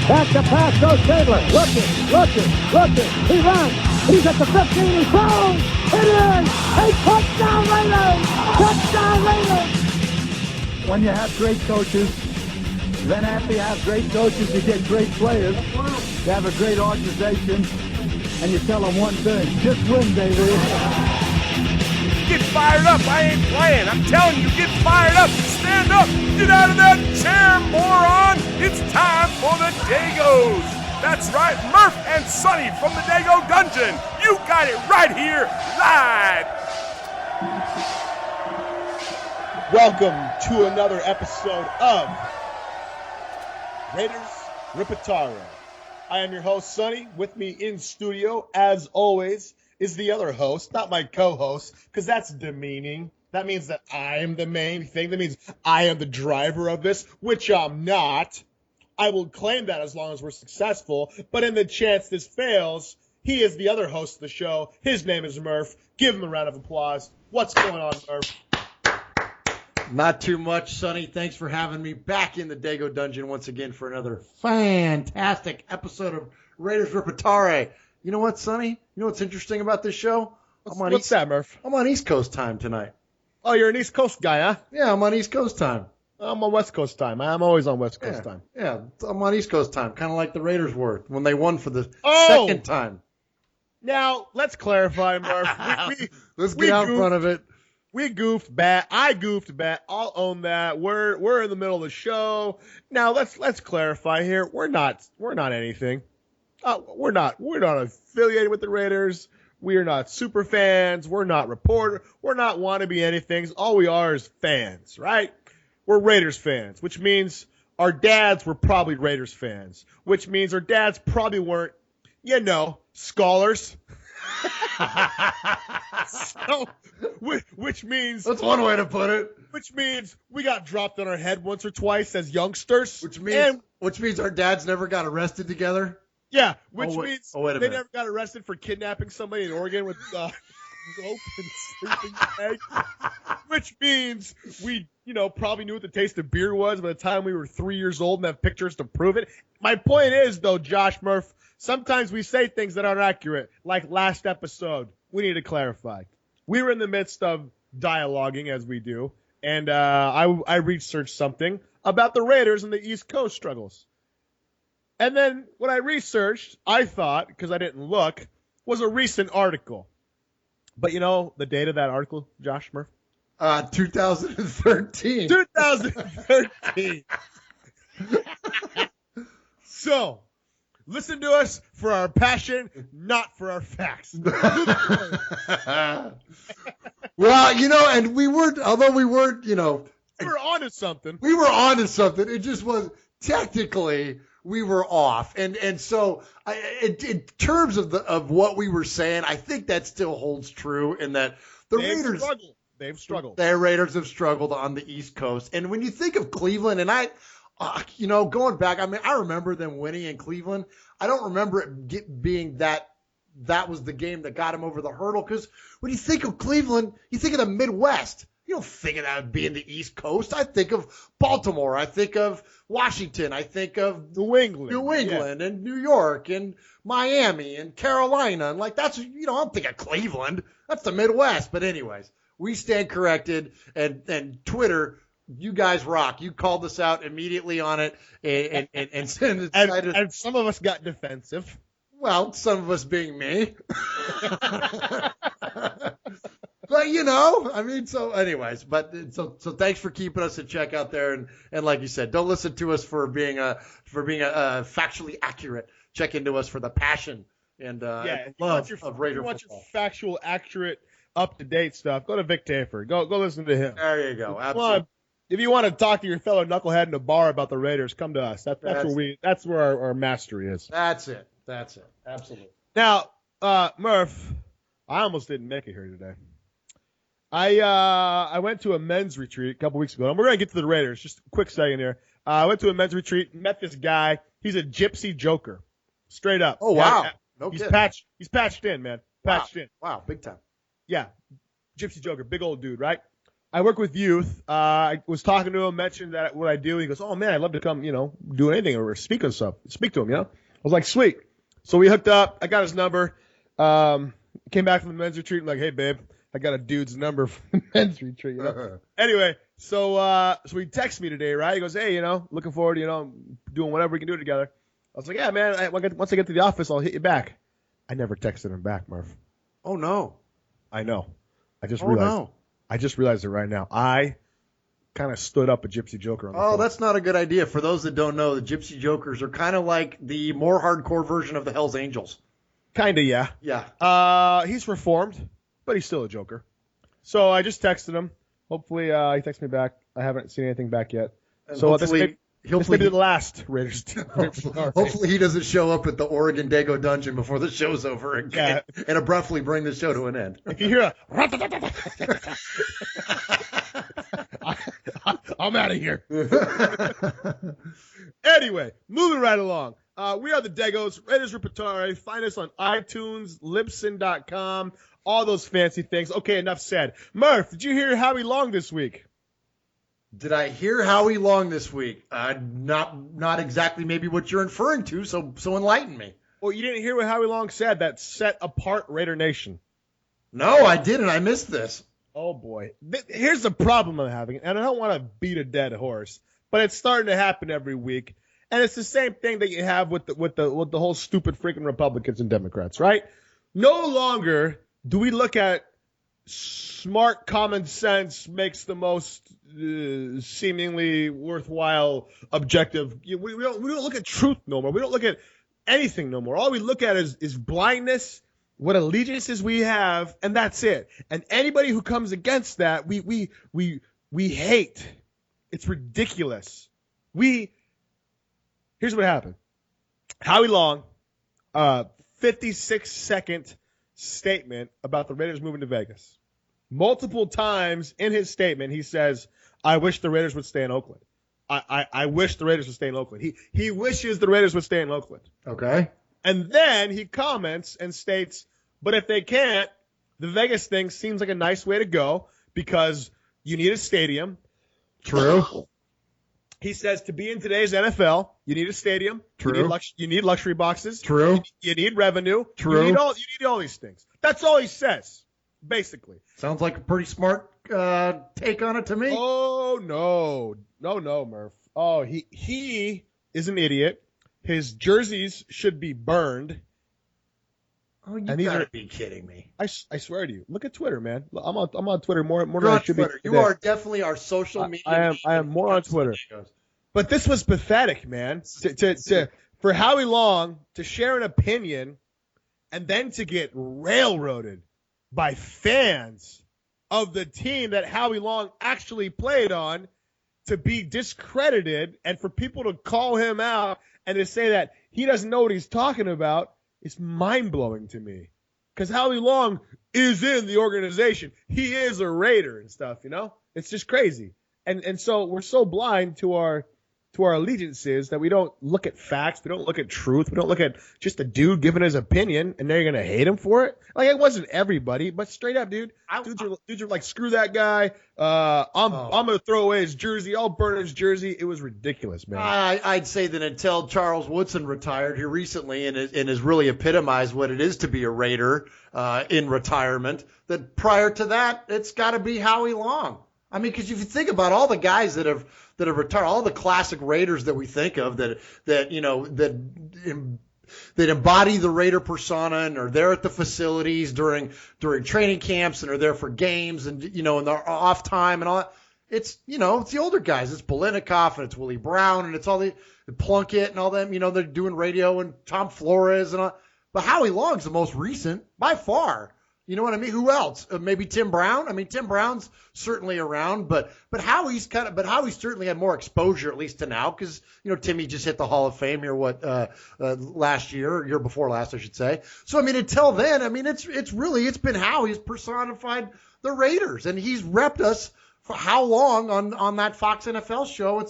Back to pass goes Stabler. Looking. He runs. He's at the 15. He's thrown. It is a touchdown Raiders. Touchdown Raiders. When you have great coaches, then after you have great coaches, you get great players. You have a great organization, and you tell them one thing: just win, baby. Get fired up. I ain't playing. I'm telling you, get fired up. Stand up. Get out of that chair, moron. It's time for the Degos. That's right, Murph and Sonny from the Dego Dungeon. You got it right here, live. Welcome to another episode of Raiders Riportare. I am your host, Sonny. With me in studio, as always, is the other host, not my co-host, because that's demeaning. That means that I am the main thing. That means I am the driver of this, which I'm not. I will claim that as long as we're successful, but in the chance this fails, he is the other host of the show. His name is Murph. Give him a round of applause. What's going on, Murph? Not too much, Sonny. Thanks for having me back in the Dego Dungeon once again for another fantastic episode of Raiders Riportare. You know what, Sonny? You know what's interesting about this show? What's that, Murph? I'm on East Coast time tonight. Oh, you're an East Coast guy, huh? Yeah, I'm on East Coast time. I'm on West Coast time. I'm always on West Coast time. Yeah, I'm on East Coast time, kind of like the Raiders were when they won for the second time. Now, let's clarify, Murph. Let's get out in front of it. We goofed bad. I goofed bad. I'll own that. We're in the middle of the show. Now let's clarify here. We're not anything. We're not affiliated with the Raiders. We are not super fans. We're not reporter. We're not wannabe anythings. All we are is fans, right? We're Raiders fans, which means our dads were probably Raiders fans, which means our dads probably weren't, scholars. So, which means that's one way to put it. Which means we got dropped on our head once or twice as youngsters. Which means our dads never got arrested together. Yeah, which means they never got arrested for kidnapping somebody in Oregon with rope and sleeping bag. Which means we, probably knew what the taste of beer was by the time we were 3 years old and have pictures to prove it. My point is, though, Josh Murph, sometimes we say things that aren't accurate, like last episode. We need to clarify. We were in the midst of dialoguing, as we do, and I researched something about the Raiders and the East Coast struggles. And then what I researched, I thought, because I didn't look, was a recent article. But the date of that article, Josh Murph? 2013. 2013. So, listen to us for our passion, not for our facts. Well, and we weren't, although we weren't, we were onto something. We were onto something. It just was technically we were off. And so in terms of what we were saying, I think that still holds true in that They've struggled. The Raiders have struggled on the East Coast. And when you think of Cleveland, and going back, I remember them winning in Cleveland. I don't remember it being that was the game that got him over the hurdle. Because when you think of Cleveland, you think of the Midwest. You don't think of that being the East Coast. I think of Baltimore. I think of Washington. I think of New England and New York and Miami and Carolina. And that's, I don't think of Cleveland. That's the Midwest. But anyways, we stand corrected. And Twitter, you guys rock. You called us out immediately on it. And some of us got defensive. Well, some of us being me. But so thanks for keeping us in check out there, and like you said, don't listen to us for being factually accurate. Check into us for the passion and love of Raider football. If you want your factual, accurate, up to date stuff, go to Vic Tafer. Go listen to him. There you go. Absolutely. If you want to talk to your fellow knucklehead in a bar about the Raiders, come to us. That's where our mastery is. That's it. Absolutely. Now, Murph, I almost didn't make it here today. I went to a men's retreat a couple weeks ago. And we're going to get to the Raiders. Just a quick second here. I went to a men's retreat, met this guy. He's a gypsy joker. Straight up. Oh, wow. No kidding. He's patched in, man. Patched in. Wow, big time. Yeah. Gypsy joker. Big old dude, right? I work with youth. I was talking to him, mentioned that what I do. He goes, "Oh man, I'd love to come, do anything or speak to him, I was like, "Sweet." So we hooked up. I got his number. Came back from the men's retreat. I'm like, "Hey, babe, I got a dude's number from the men's retreat." Anyway, so he texts me today, right? He goes, "Hey, looking forward to doing whatever we can do together." I was like, "Yeah, man. Once I get to the office, I'll hit you back." I never texted him back, Murph. Oh no. I know. I just realized it right now. I kind of stood up a Gypsy Joker on the phone. That's not a good idea. For those that don't know, the Gypsy Jokers are kind of like the more hardcore version of the Hells Angels. Kind of, yeah. Yeah. He's reformed, but he's still a Joker. So I just texted him. Hopefully he texts me back. I haven't seen anything back yet. And so this may be the last Raiders team. Hopefully he doesn't show up at the Oregon Dago dungeon before the show's over and abruptly bring the show to an end. If you hear I'm out of here. Anyway, moving right along. We are the Degos, Raiders Riportare. Find us on iTunes, Libsyn.com, all those fancy things. Okay, enough said. Murph, did you hear Howie Long this week? Did I hear Howie Long this week? Not exactly maybe what you're inferring to, so enlighten me. Well, you didn't hear what Howie Long said that set apart Raider Nation. No, I didn't. I missed this. Oh, boy. Here's the problem I'm having, and I don't want to beat a dead horse, but it's starting to happen every week. And it's the same thing that you have with the whole stupid freaking Republicans and Democrats, right? No longer do we look at smart common sense makes the most seemingly worthwhile objective. We don't look at truth no more. We don't look at anything no more. All we look at is blindness, what allegiances we have, and that's it. And anybody who comes against that, we hate. It's ridiculous. Here's what happened. Howie Long, 56-second statement about the Raiders moving to Vegas. Multiple times in his statement, he says, "I wish the Raiders would stay in Oakland. I wish the Raiders would stay in Oakland." He wishes the Raiders would stay in Oakland. Okay. And then he comments and states, "But if they can't, the Vegas thing seems like a nice way to go because you need a stadium." True. He says to be in today's NFL, you need a stadium. True. You need luxury boxes. True. You need revenue. True. You need all these things. That's all he says, basically. Sounds like a pretty smart take on it to me. Oh, no, Murph. Oh, he is an idiot. His jerseys should be burned. Oh, you gotta be kidding me. I swear to you. Look at Twitter, man. I'm on Twitter more than I I should Twitter. be. You are definitely our social media. I am more on Twitter. But this was pathetic, man. For Howie Long to share an opinion and then to get railroaded by fans of the team that Howie Long actually played on, to be discredited and for people to call him out and to say that he doesn't know what he's talking about, it's mind-blowing to me. Because Howie Long is in the organization. He is a Raider and stuff, It's just crazy. And so we're so blind to our allegiances that we don't look at facts. We don't look at truth. We don't look at just a dude giving his opinion and they're going to hate him for it. Like, it wasn't everybody, but straight up, dude. Dudes are like, screw that guy. I'm going to throw away his jersey. I'll burn his jersey. It was ridiculous, man. I'd say that until Charles Woodson retired here recently and has really epitomized what it is to be a Raider in retirement, that prior to that, it's got to be Howie Long. I mean, because if you think about all the guys that have retired, all the classic Raiders that we think of that embody the Raider persona and are there at the facilities during training camps and are there for games and in their off time and all that. It's it's the older guys. It's Bilenikoff and it's Willie Brown and it's all the Plunkett and all them. They're doing radio and Tom Flores and all. But Howie Long's the most recent by far. You know what I mean? Who else? Maybe Tim Brown. I mean, Tim Brown's certainly around, but Howie's certainly had more exposure at least to now because Timmy just hit the Hall of Fame here last year, or year before last, I should say. So I mean, until then, I mean, it's been Howie's personified the Raiders, and he's repped us for how long on that Fox NFL show.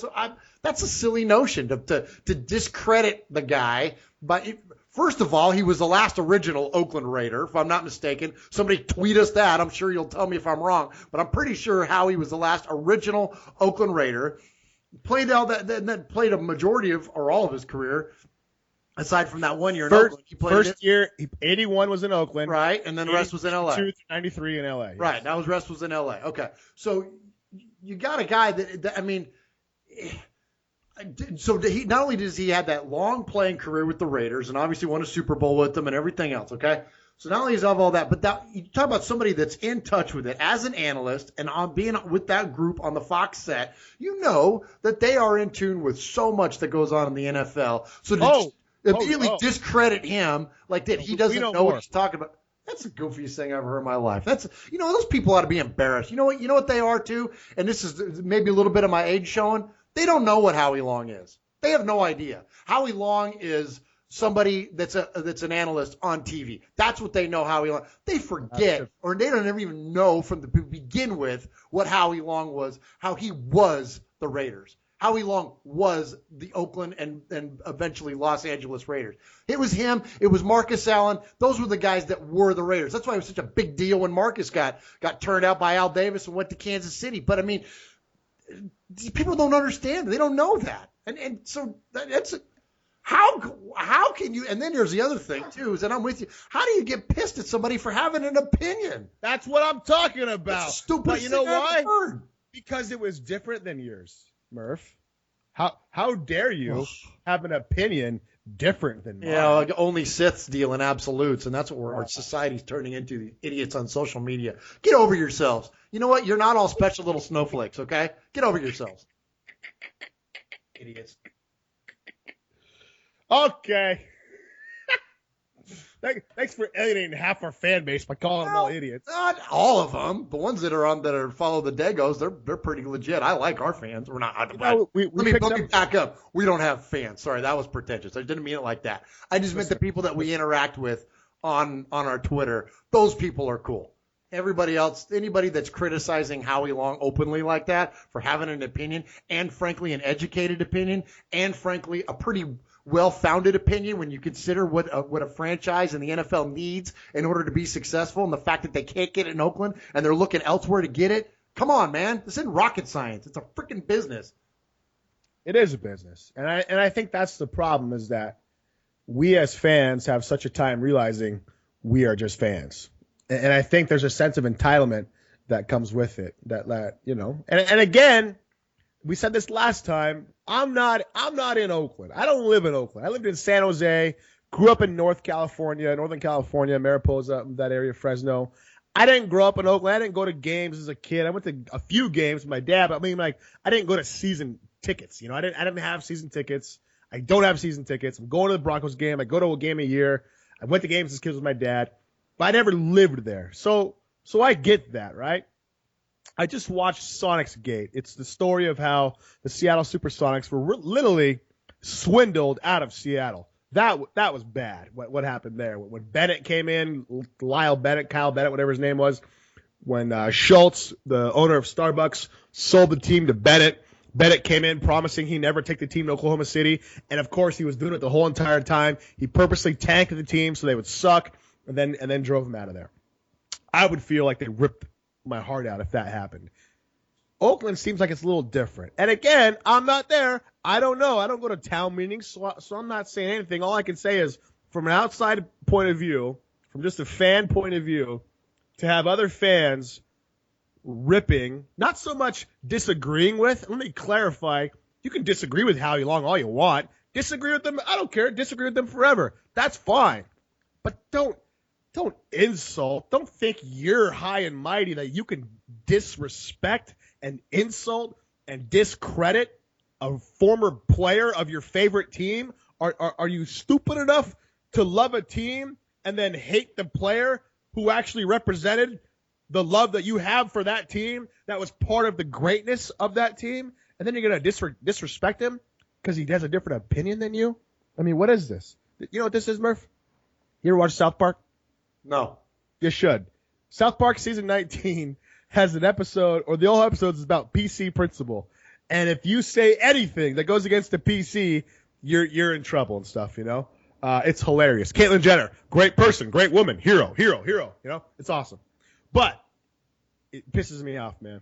That's a silly notion to discredit the guy. But first of all, he was the last original Oakland Raider, if I'm not mistaken. Somebody tweet us that. I'm sure you'll tell me if I'm wrong, but I'm pretty sure Howie was the last original Oakland Raider. Played a majority of or all of his career. Aside from that 1 year in Oakland, he played first year, 81 was in Oakland, right, and then the rest was in L.A. 93 in L.A. Yes. Right, that was rest was in L.A. Okay, so you got a guy that I mean, so he not only does he have that long playing career with the Raiders, and obviously won a Super Bowl with them and everything else. Okay, so not only does he have all that, but that you talk about somebody that's in touch with it as an analyst and on being with that group on the Fox set, you know that they are in tune with so much that goes on in the NFL. So to immediately discredit him like that he doesn't know what he's talking about. That's the goofiest thing I've ever heard in my life. That's those people ought to be embarrassed. You know what they are too? And this is maybe a little bit of my age showing. They don't know what Howie Long is. They have no idea. Howie Long is somebody that's an analyst on TV. That's what they know Howie Long. They forget or they don't ever even know from the begin with what Howie Long was, how he was the Raiders. Howie Long was the Oakland and eventually Los Angeles Raiders. It was him. It was Marcus Allen. Those were the guys that were the Raiders. That's why it was such a big deal when Marcus got turned out by Al Davis and went to Kansas City. But, I mean, people don't understand. They don't know that. And so that's how can you – and then there's the other thing, too, is that I'm with you. How do you get pissed at somebody for having an opinion? That's what I'm talking about. That's the stupidest but you know thing I've why? ever heard. Because it was different than yours. Murph, how dare you have an opinion different than mine? Yeah, like only Siths deal in absolutes, and that's what our society's turning into, the idiots on social media. Get over yourselves. You know what? You're not all special little snowflakes, okay? Get over yourselves. Idiots. Okay. Thanks for alienating half our fan base by calling them all idiots. Not all of them. The ones that are follow the Degos, they're pretty legit. I like our fans. We're not. Let me back up. We don't have fans. Sorry, that was pretentious. I didn't mean it like that. I just meant the people that we interact with on our Twitter. Those people are cool. Everybody else, anybody that's criticizing Howie Long openly like that for having an opinion, and frankly an educated opinion, and frankly a pretty well-founded opinion when you consider what a franchise in the NFL needs in order to be successful, and the fact that they can't get it in Oakland and they're looking elsewhere to get it. Come on, man. This isn't rocket science. It's a freaking business. It is a business. And I think that's the problem, is that we as fans have such a time realizing we are just fans. And I think there's a sense of entitlement that comes with it. That you know. And again, we said this last time, I'm not in Oakland. I don't live in Oakland. I lived in San Jose, grew up in Northern California, Mariposa, that area, Fresno. I didn't grow up in Oakland. I didn't go to games as a kid. I went to a few games with my dad, but I didn't go to season tickets. You know, I didn't have season tickets. I don't have season tickets. I'm going to the Broncos game. I go to a game a year. I went to games as kids with my dad, but I never lived there. So I get that, right? I just watched Sonics Gate. It's the story of how the Seattle Supersonics were literally swindled out of Seattle. That was bad, what happened there. When Bennett came in, Kyle Bennett, whatever his name was, when Schultz, the owner of Starbucks, sold the team to Bennett. Bennett came in promising he'd never take the team to Oklahoma City, and of course he was doing it the whole entire time. He purposely tanked the team so they would suck, and then drove them out of there. I would feel like they ripped my heart out if that happened. Oakland seems like it's a little different. And again, I'm not there. I don't know. I don't go to town meetings, so I'm not saying anything. All I can say is, from an outside point of view, from just a fan point of view, to have other fans ripping, not so much disagreeing with. Let me clarify. You can disagree with Howie Long all you want. Disagree with them. I don't care. Disagree with them forever. That's fine. But don't insult. Don't think you're high and mighty that you can disrespect and insult and discredit a former player of your favorite team. Are you stupid enough to love a team and then hate the player who actually represented the love that you have for that team, that was part of the greatness of that team, and then you're going to disrespect him because he has a different opinion than you? I mean, what is this? You know what this is, Murph? You ever watch South Park? No. You should. South Park season 19 has an episode, or the whole episode is about PC principle. And if you say anything that goes against the PC, you're in trouble and stuff, you know? It's hilarious. Caitlyn Jenner, great person, great woman, hero, you know? It's awesome. But it pisses me off, man.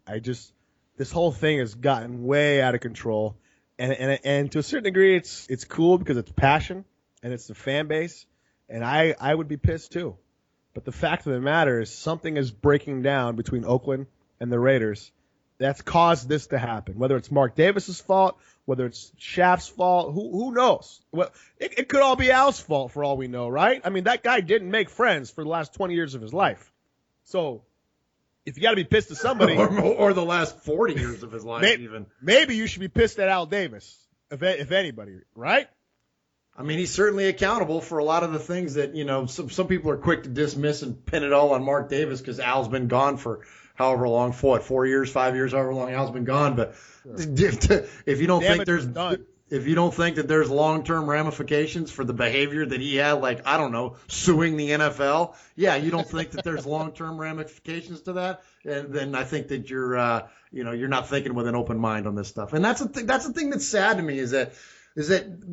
I just, this whole thing has gotten way out of control. And to a certain degree, it's cool because it's passion and it's the fan base. And I would be pissed too. But the fact of the matter is something is breaking down between Oakland and the Raiders that's caused this to happen. Whether it's Mark Davis's fault, whether it's Shaft's fault, who knows? Well, it could all be Al's fault for all we know, right? I mean, that guy didn't make friends for the last 20 years of his life. So if you got to be pissed at somebody. or the last 40 years of his life even. Maybe you should be pissed at Al Davis, if anybody, right? I mean, he's certainly accountable for a lot of the things that, you know, some people are quick to dismiss and pin it all on Mark Davis because Al's been gone for however long, 4 years, 5 years, however long Al's been gone. But if you don't think that there's long-term ramifications for the behavior that he had, like, I don't know, suing the NFL, yeah, you don't think that there's long-term ramifications to that, and then I think that you're not thinking with an open mind on this stuff. And that's the thing that's sad to me is that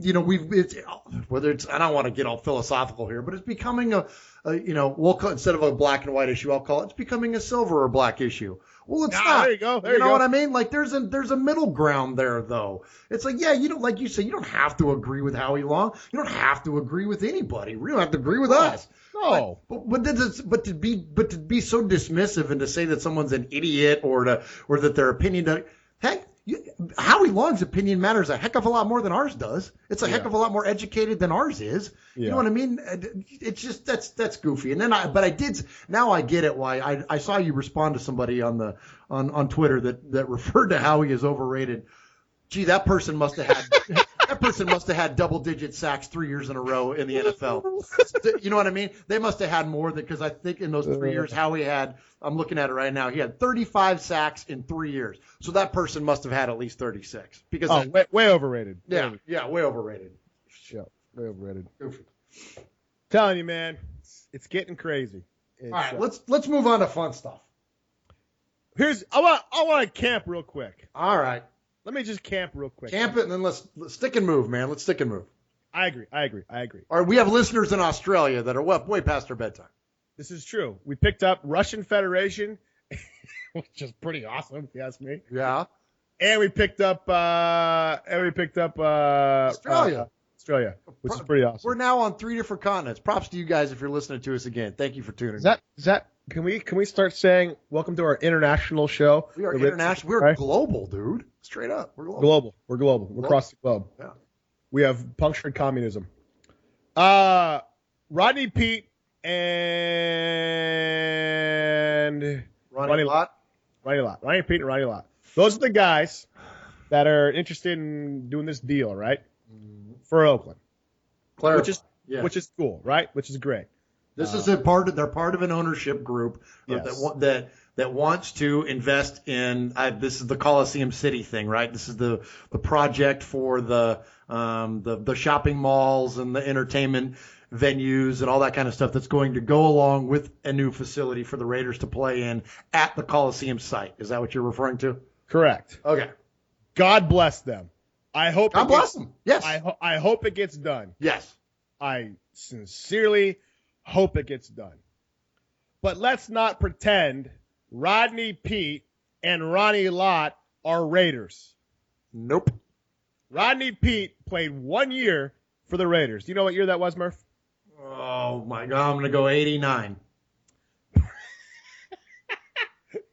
you know I don't want to get all philosophical here, but it's becoming instead of a black and white issue, I'll call it's becoming a silver or black issue. Well, it's not. There you go. You know what I mean? Like there's a middle ground there, though. It's like, yeah, you don't, like you say, you don't have to agree with Howie Long. You don't have to agree with anybody. You don't have to agree with us. No. But to be so dismissive and to say that someone's an idiot or that their opinion, heck. Howie Long's opinion matters a heck of a lot more than ours does. It's a heck of a lot more educated than ours is. Yeah. You know what I mean? It's just that's goofy. And then now I get it why I saw you respond to somebody on Twitter that referred to Howie as overrated. Gee, that person must have had double-digit sacks 3 years in a row in the NFL. You know what I mean? They must have had more because I think in those 3 years Howie had, I'm looking at it right now, he had 35 sacks in 3 years. So that person must have had at least 36. Because way overrated. Yeah, way overrated. Shut, way overrated. Goofy. Telling you, man, it's getting crazy. All right, let's move on to fun stuff. I want to camp real quick. All right. Let me just camp real quick. Camp it, and then let's stick and move, man. Let's stick and move. I agree. All right, we have listeners in Australia that are way past their bedtime. This is true. We picked up Russian Federation, which is pretty awesome, if you ask me. Yeah. And we picked up Australia. Which is pretty awesome. We're now on 3 different continents. Props to you guys if you're listening to us again. Thank you for tuning in. Is that can we start saying welcome to our international show? We are international. We're global, dude. Straight up. We're global. We're global. We're across the globe. Yeah. We have punctured communism. Rodney Peete and Ronnie Lott. Rodney Peete and Ronnie Lott. Those are the guys that are interested in doing this deal, right? For Oakland. Which is cool, right? Which is great. This is they're part of an ownership group that wants to invest in this is the Coliseum City thing, right? This is the project for the shopping malls and the entertainment venues and all that kind of stuff that's going to go along with a new facility for the Raiders to play in at the Coliseum site. Is that what you're referring to? Correct. Okay. God bless them. I hope God bless them. Yes. I hope it gets done. Yes. I sincerely hope it gets done. But let's not pretend Rodney Peete and Ronnie Lott are Raiders. Nope. Rodney Peete played 1 year for the Raiders. Do you know what year that was, Murph? Oh, my God. I'm going to go 89.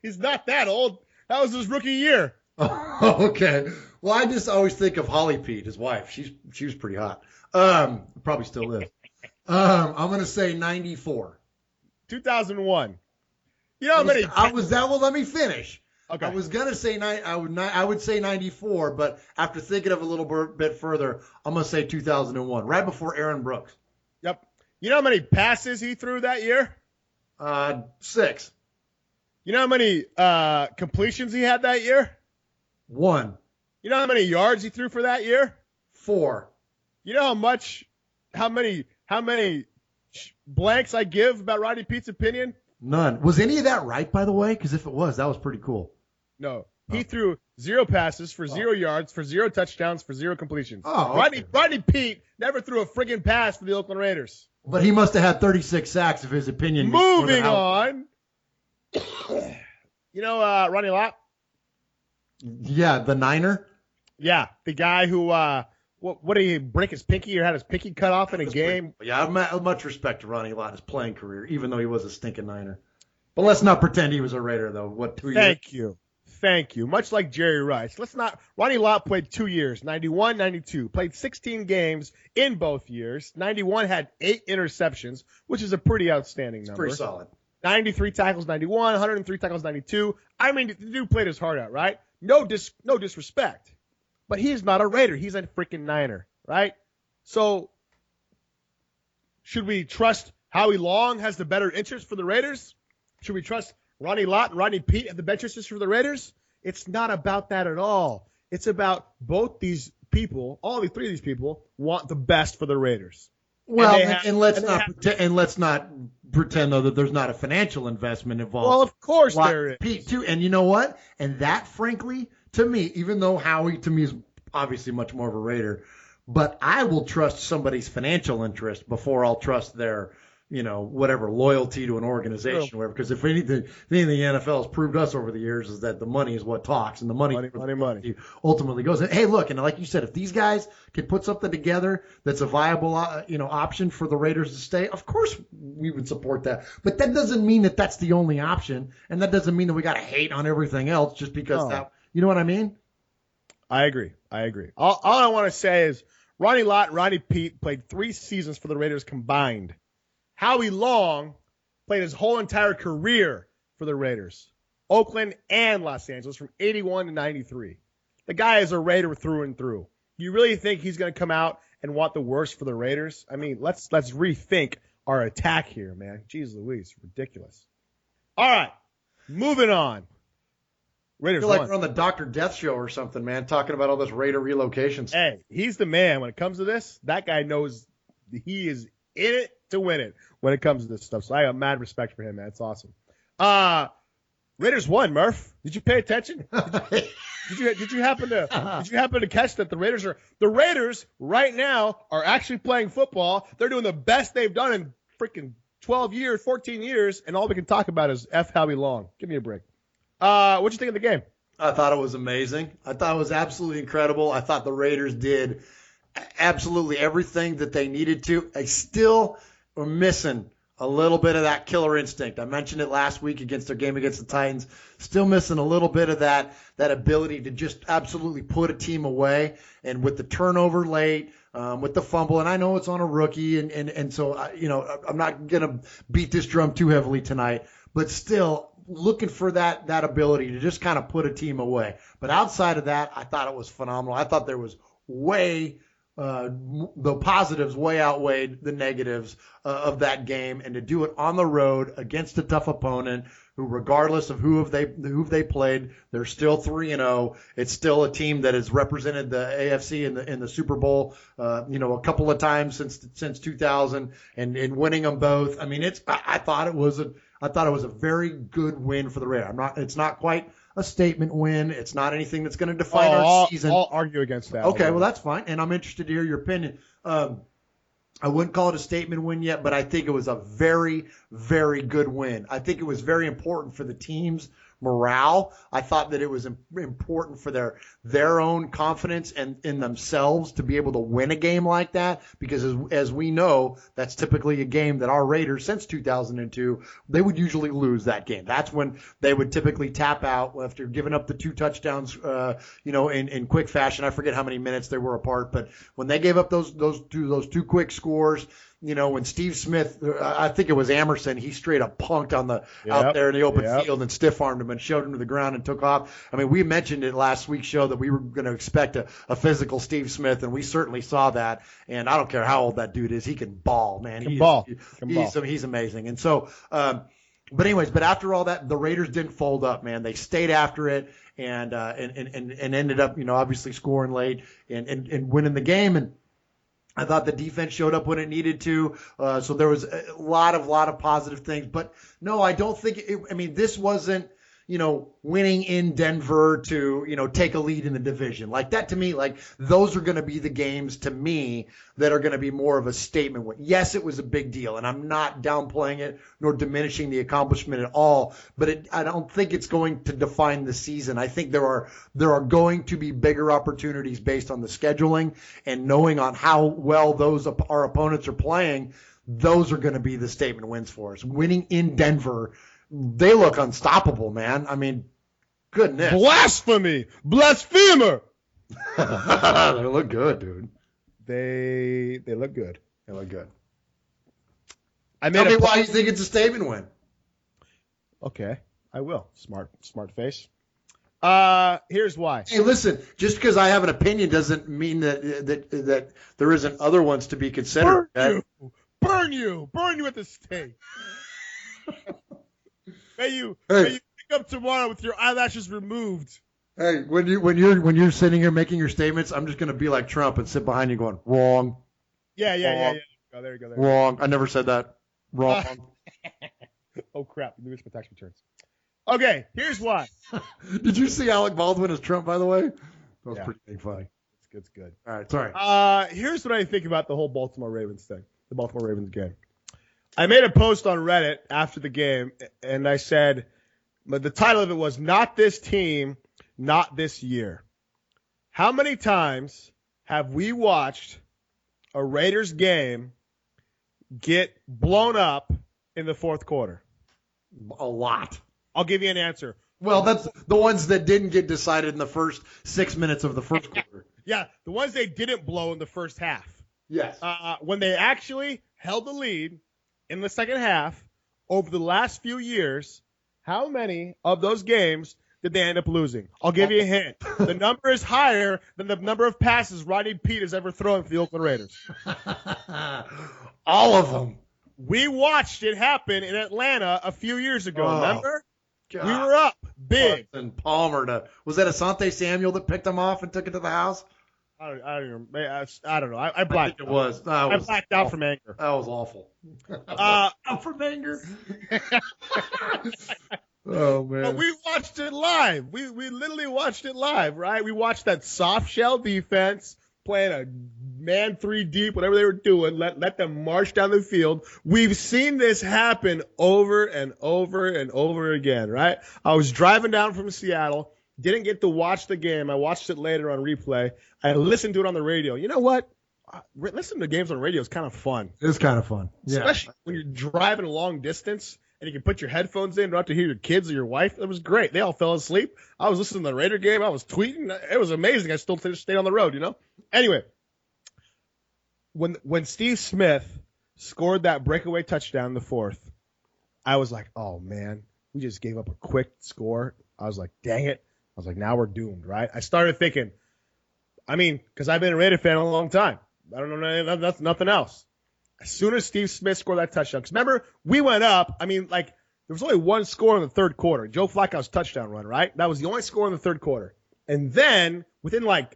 He's not that old. That was his rookie year. Oh, okay. Well, I just always think of Holly Peete, his wife. She was pretty hot. Probably still is. I'm going to say 94. 2001. You know how many? Well, let me finish. Okay. I was going to say I would say 94, but after thinking of it a little bit further, I'm going to say 2001, right before Aaron Brooks. Yep. You know how many passes he threw that year? 6. You know how many completions he had that year? 1. You know how many yards he threw for that year? 4. You know how many blanks I give about Rodney Pete's opinion? None. Was any of that right, by the way? Because if it was, that was pretty cool. No. He threw 0 passes for 0 yards, for 0 touchdowns, for 0 completions. Oh, okay. Rodney Pete never threw a friggin' pass for the Oakland Raiders. But he must have had 36 sacks, if his opinion. Moving on. You know Ronnie Lott? Yeah, the Niner. Yeah, the guy who what did he break his pinky or had his pinky cut off in a game? Yeah, I have much respect to Ronnie Lott, his playing career, even though he was a stinking Niner. But let's not pretend he was a Raider, though. What, 2 years? Thank you. Much like Jerry Rice. Ronnie Lott played 2 years, 91, 92. Played 16 games in both years. 91 had 8 interceptions, which is a pretty outstanding number. Pretty solid. 93 tackles, 91, 103 tackles, 92. I mean, the dude played his heart out, right? No disrespect. But he is not a Raider. He's a freaking Niner, right? So, should we trust Howie Long has the better interest for the Raiders? Should we trust Ronnie Lott and Rodney Pete have the better interest for the Raiders? It's not about that at all. It's about both these people, all 3 of these people, want the best for the Raiders. Well, and let's not pretend though that there's not a financial investment involved. Well, of course there is. Pete too, and you know what? And that, frankly, to me, even though Howie to me is obviously much more of a Raider, but I will trust somebody's financial interest before I'll trust their, whatever loyalty to an organization, or whatever. Because if anything the NFL has proved us over the years is that the money is what talks, and the money ultimately goes. And, hey, look, and like you said, if these guys can put something together that's a viable, option for the Raiders to stay, of course we would support that. But that doesn't mean that that's the only option, and that doesn't mean that we got to hate on everything else just because that. You know what I mean? I agree. All I want to say is Ronnie Lott and Rodney Pete played 3 seasons for the Raiders combined. Howie Long played his whole entire career for the Raiders, Oakland and Los Angeles, from 81 to 93. The guy is a Raider through and through. You really think he's going to come out and want the worst for the Raiders? I mean, let's rethink our attack here, man. Jeez Louise, ridiculous. All right, moving on. Raiders I feel like we're on the Dr. Death show or something, man, talking about all this Raider relocations. Hey, he's the man when it comes to this. That guy knows he is in it to win it when it comes to this stuff. So I have mad respect for him, man. It's awesome. Raiders won, Murph. Did you pay attention? Did you happen to catch that the Raiders right now are actually playing football? They're doing the best they've done in freaking 12 years, 14 years, and all we can talk about is F. Howie Long. Give me a break. What'd you think of the game? I thought it was amazing. I thought it was absolutely incredible. I thought the Raiders did absolutely everything that they needed to. I still are missing a little bit of that killer instinct. I mentioned it last week against their game against the Titans. Still missing a little bit of that ability to just absolutely put a team away. And with the turnover late, with the fumble, and I know it's on a rookie, and so I'm not gonna beat this drum too heavily tonight, but still looking for that ability to just kind of put a team away. But outside of that, I thought it was phenomenal. I thought there was the positives way outweighed the negatives of that game, and to do it on the road against a tough opponent who, regardless of who they played, they're still 3-0. It's still a team that has represented the AFC in the Super Bowl, a couple of times since 2000, and winning them both. I mean, I thought it was a very good win for the Raiders. It's not quite a statement win. It's not anything that's going to define our season. I'll argue against that. Okay, well, that's fine, and I'm interested to hear your opinion. I wouldn't call it a statement win yet, but I think it was a very, very good win. I think it was very important for the team's morale. I thought that it was important for their own confidence and in themselves to be able to win a game like that, because as we know, that's typically a game that our Raiders, since 2002, they would usually lose that game. That's when they would typically tap out after giving up the 2 touchdowns, in quick fashion. I forget how many minutes they were apart, but when they gave up those two quick scores, when Steve Smith, I think it was Amerson, he straight up punked out there in the open field and stiff-armed him and showed him to the ground and took off. I mean, we mentioned it last week's show that we were going to expect a physical Steve Smith, and we certainly saw that. And I don't care how old that dude is, he can ball, man. He's amazing. And so, but after all that, the Raiders didn't fold up, man. They stayed after it and ended up, obviously scoring late and winning the game. And I thought the defense showed up when it needed to. So there was a lot of positive things. But no, I don't think this wasn't, winning in Denver to, take a lead in the division. Like that to me, like those are going to be the games to me that are going to be more of a statement win. Yes, it was a big deal, and I'm not downplaying it nor diminishing the accomplishment at all, but I don't think it's going to define the season. I think there are going to be bigger opportunities based on the scheduling and knowing on how well our opponents are playing. Those are going to be the statement wins for us. Winning in Denver, they look unstoppable, man. I mean, goodness. Blasphemy! Blasphemer! They look good, dude. They look good. They look good. Tell me why you think it's a statement win. Okay, I will. Smart face. Here's why. Hey, listen. Just because I have an opinion doesn't mean that there isn't other ones to be considered. Burn you at the stake. May you wake up tomorrow with your eyelashes removed. Hey, when you're sitting here making your statements, I'm just gonna be like Trump and sit behind you going, wrong. Yeah. Oh, there you go. Wrong. I never said that. Wrong. Oh crap! Let me miss my tax returns. Okay, here's why. Did you see Alec Baldwin as Trump, by the way? That was pretty funny. It's good. All right, sorry. Here's what I think about the whole Baltimore Ravens thing. The Baltimore Ravens game. I made a post on Reddit after the game, and I said, but the title of it was "Not This Team, Not This Year." How many times have we watched a Raiders game get blown up in the fourth quarter? A lot. I'll give you an answer. Well, that's the ones that didn't get decided in the first 6 minutes of the first quarter. Yeah, the ones they didn't blow in the first half. Yes. When they actually held the lead in the second half over the last few years, how many of those games did they end up losing? I'll give you a hint. The number is higher than the number of passes Rodney Pete has ever thrown for the Oakland Raiders. All of them. We watched it happen in Atlanta a few years ago. Remember? God. We were up big. And Palmer was that Asante Samuel that picked him off and took it to the house? I don't know. I blacked out. It was. I blacked out from anger. That was awful. From anger. Oh man. But we watched it live. We literally watched it live, right? We watched that soft shell defense playing a man 3 deep, whatever they were doing. Let them march down the field. We've seen this happen over and over and over again, right? I was driving down from Seattle. Didn't get to watch the game. I watched it later on replay. I listened to it on the radio. You know what? Listening to games on radio is kind of fun. It's kind of fun. Yeah. Especially when you're driving a long distance and you can put your headphones in. You don't have to hear your kids or your wife. It was great. They all fell asleep. I was listening to the Raider game. I was tweeting. It was amazing. I still stayed on the road, Anyway, when Steve Smith scored that breakaway touchdown in the fourth, I was like, oh, man, we just gave up a quick score. I was like, dang it. I was like, now we're doomed, right? I started thinking, because I've been a Raider fan a long time. I don't know nothing else. As soon as Steve Smith scored that touchdown, because remember, we went up. There was only one score in the third quarter, Joe Flacco's touchdown run, right? That was the only score in the third quarter. And then within a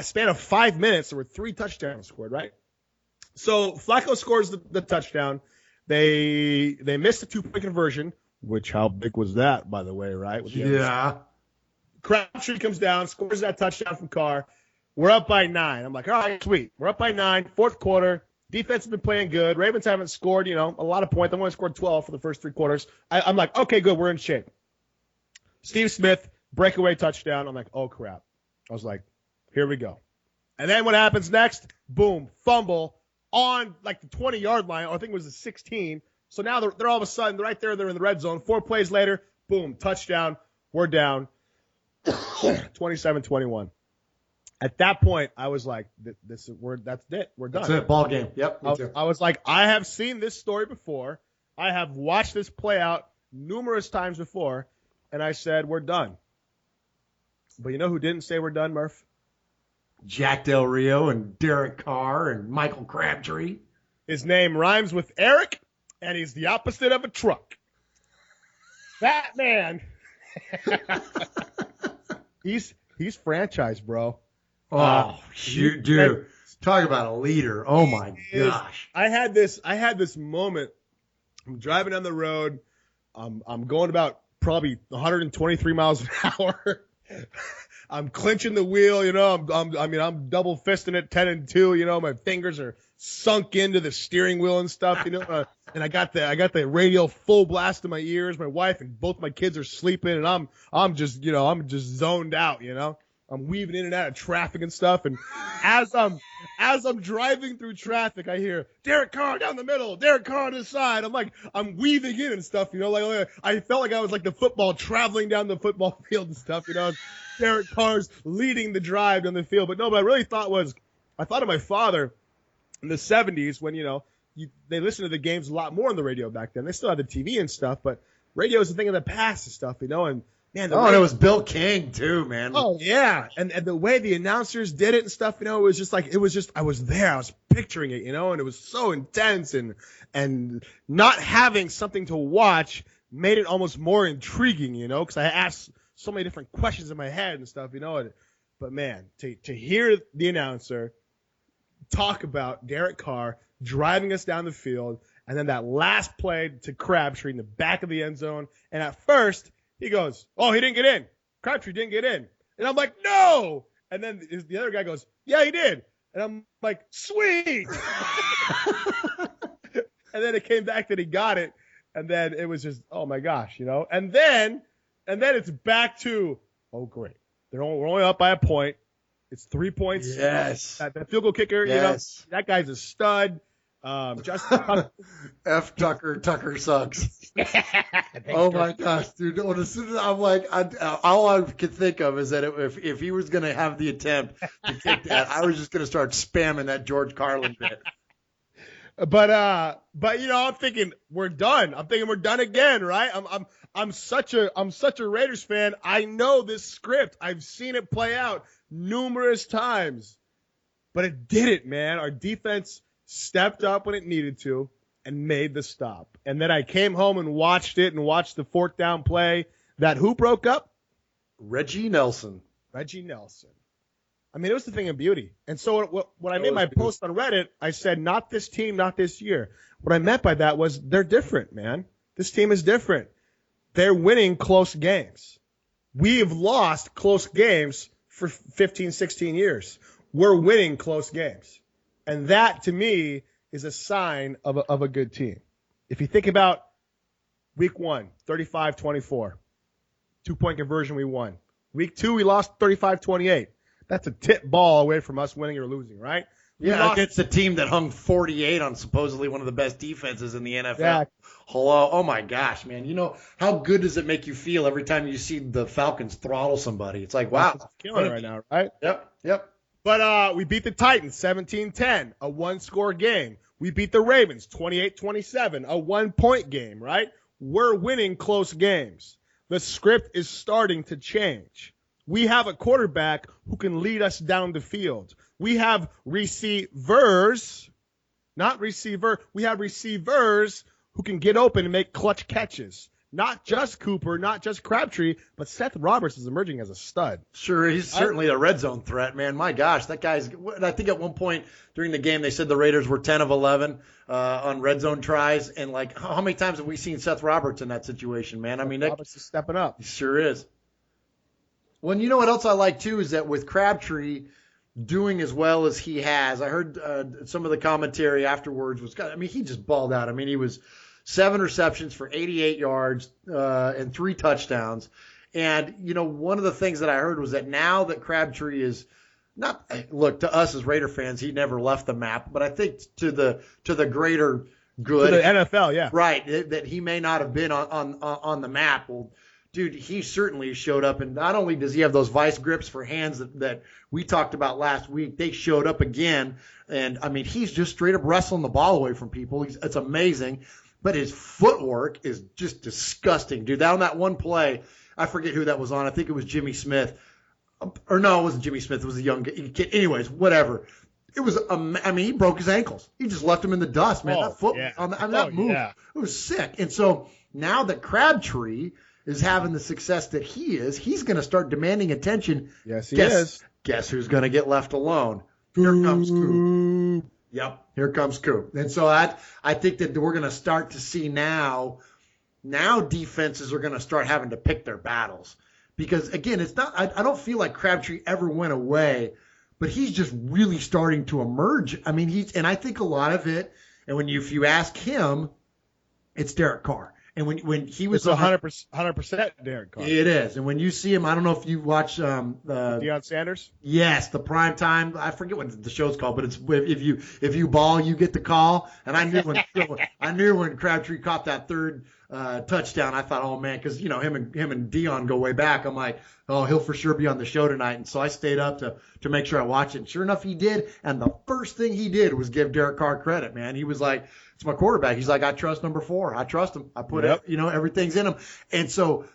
span of 5 minutes, there were 3 touchdowns scored, right? So Flacco scores the touchdown. They missed a 2-point conversion, which how big was that, by the way, right? Yeah. Crabtree comes down, scores that touchdown from Carr. We're up by 9. I'm like, all right, sweet. We're up by 9, fourth quarter. Defense has been playing good. Ravens haven't scored, a lot of points. They've only scored 12 for the first 3 quarters. I'm like, okay, good. We're in shape. Steve Smith, breakaway touchdown. I'm like, oh, crap. I was like, here we go. And then what happens next? Boom, fumble on the 20-yard line. Or I think it was the 16. So now they're all of a sudden right there. They're in the red zone. 4 plays later, boom, touchdown. We're down. 27-21. At that point, I was like, that's it. We're done. That's it. Ball game. Yep. I was like, I have seen this story before. I have watched this play out numerous times before. And I said, we're done. But you know who didn't say we're done, Murph? Jack Del Rio and Derek Carr and Michael Crabtree. His name rhymes with Eric, and he's the opposite of a truck. That man. He's franchise, bro. Oh, shoot, dude. Talk about a leader. Oh my gosh. I had this moment. I'm driving down the road. I'm going about probably 123 miles an hour. I'm clinching the wheel, you know. I'm double fisting it 10-2. You know, my fingers are sunk into the steering wheel and stuff. You know, and I got the radio full blast in my ears. My wife and both my kids are sleeping, and I'm just zoned out. You know, I'm weaving in and out of traffic and stuff. And as I'm driving through traffic, I hear Derek Carr down the middle, Derek Carr on the side. I'm weaving in and stuff, you know, like I felt like I was like the football traveling down the football field and stuff, you know. Derek Carr's leading the drive down the field. But no, what I really thought was, I thought of my father in the 70s when, you know, they listened to the games a lot more on the radio back then. They still had the TV and stuff, but radio was a thing of the past and stuff, you know, and man, and it was Bill King too, man. Oh yeah, and the way the announcers did it and stuff, you know, it was just I was there, I was picturing it, you know, and it was so intense, and not having something to watch made it almost more intriguing, you know, because I asked so many different questions in my head and stuff, you know, but man, to hear the announcer talk about Derek Carr driving us down the field, and then that last play to Crabtree in the back of the end zone, and at first he goes, "Oh, he didn't get in. Crabtree didn't get in." And I'm like, "No!" And then the other guy goes, "Yeah, he did." And I'm like, "Sweet!" And then it came back that he got it. And then it was just, oh my gosh, you know. And then it's back to, oh great, we're only up by a point. It's 3 points. Yes. That field goal kicker, yes. You know, that guy's a stud. F. Tucker sucks. Oh my gosh, dude! As soon as I'm like, all I could think of is that if he was going to have the attempt to kick that, I was just going to start spamming that George Carlin bit. But you know, I'm thinking we're done. I'm thinking we're done again, right? I'm such a Raiders fan. I know this script. I've seen it play out numerous times, but it didn't, man. Our defense stepped up when it needed to and made the stop. And then I came home and watched the fourth down play that who broke up? Reggie Nelson. I mean, it was the thing of beauty. And so when I made my post on Reddit, I said, not this team, not this year. What I meant by that was they're different, man. This team is different. They're winning close games. We have lost close games for 15, 16 years. We're winning close games. And that, to me, is a sign of a good team. If you think about week 1, 35-24. 2-point conversion, we won. Week 2, we lost 35-28. That's a tip ball away from us winning or losing, right? Yeah, against a team that hung 48 on supposedly one of the best defenses in the NFL. Yeah. Hello. Oh, my gosh, man. You know, how good does it make you feel every time you see the Falcons throttle somebody? It's like, wow. Killing it right now, right? Yep. But we beat the Titans 17-10, a one-score game. We beat the Ravens 28-27, a one-point game, right? We're winning close games. The script is starting to change. We have a quarterback who can lead us down the field. We have receivers who can get open and make clutch catches. Not just Cooper, not just Crabtree, but Seth Roberts is emerging as a stud. Sure, he's certainly a red zone threat, man. My gosh, that guy's – I think at one point during the game they said the Raiders were 10 of 11 on red zone tries. And, like, how many times have we seen Seth Roberts in that situation, man? I mean, Roberts is stepping up. He sure is. Well, and you know what else I like, too, is that with Crabtree doing as well as he has, I heard some of the commentary afterwards was – I mean, he just balled out. I mean, he was – 7 receptions for 88 yards and 3 touchdowns. And, you know, one of the things that I heard was that now that Crabtree is not – look, to us as Raider fans, he never left the map. But I think to the greater good – to the NFL, yeah. Right, that he may not have been on the map. Well, dude, he certainly showed up. And not only does he have those vice grips for hands that we talked about last week, they showed up again. And, I mean, he's just straight up wrestling the ball away from people. It's amazing. But his footwork is just disgusting, dude. On that one play, I forget who that was on. I think it was Jimmy Smith. Or no, it wasn't Jimmy Smith. It was a young kid. Anyways, whatever. It was, I mean, he broke his ankles. He just left him in the dust, man. That foot on that move, it was sick. And so now that Crabtree is having the success that he is, he's going to start demanding attention. Yes, he is. Guess who's going to get left alone? Here comes Coop. Yep, here comes Coop. And so I think that we're going to start to see now defenses are going to start having to pick their battles. Because, again, it's not. I don't feel like Crabtree ever went away, but he's just really starting to emerge. I mean, and I think a lot of it, and if you ask him, it's Derek Carr. And when he was 100% Derek Carr. It is. And when you see him, I don't know if you watch Deion Sanders? Yes, the prime time. I forget what the show's called, but it's if you ball, you get the call. And I knew when Crabtree caught that third touchdown, I thought, oh man, because him and Deion go way back. I'm like, oh, he'll for sure be on the show tonight. And so I stayed up to make sure I watched it. And sure enough, he did. And the first thing he did was give Derek Carr credit, man. He was like, it's my quarterback. He's like, I trust number 4. I trust him. I put it, everything's in him. And so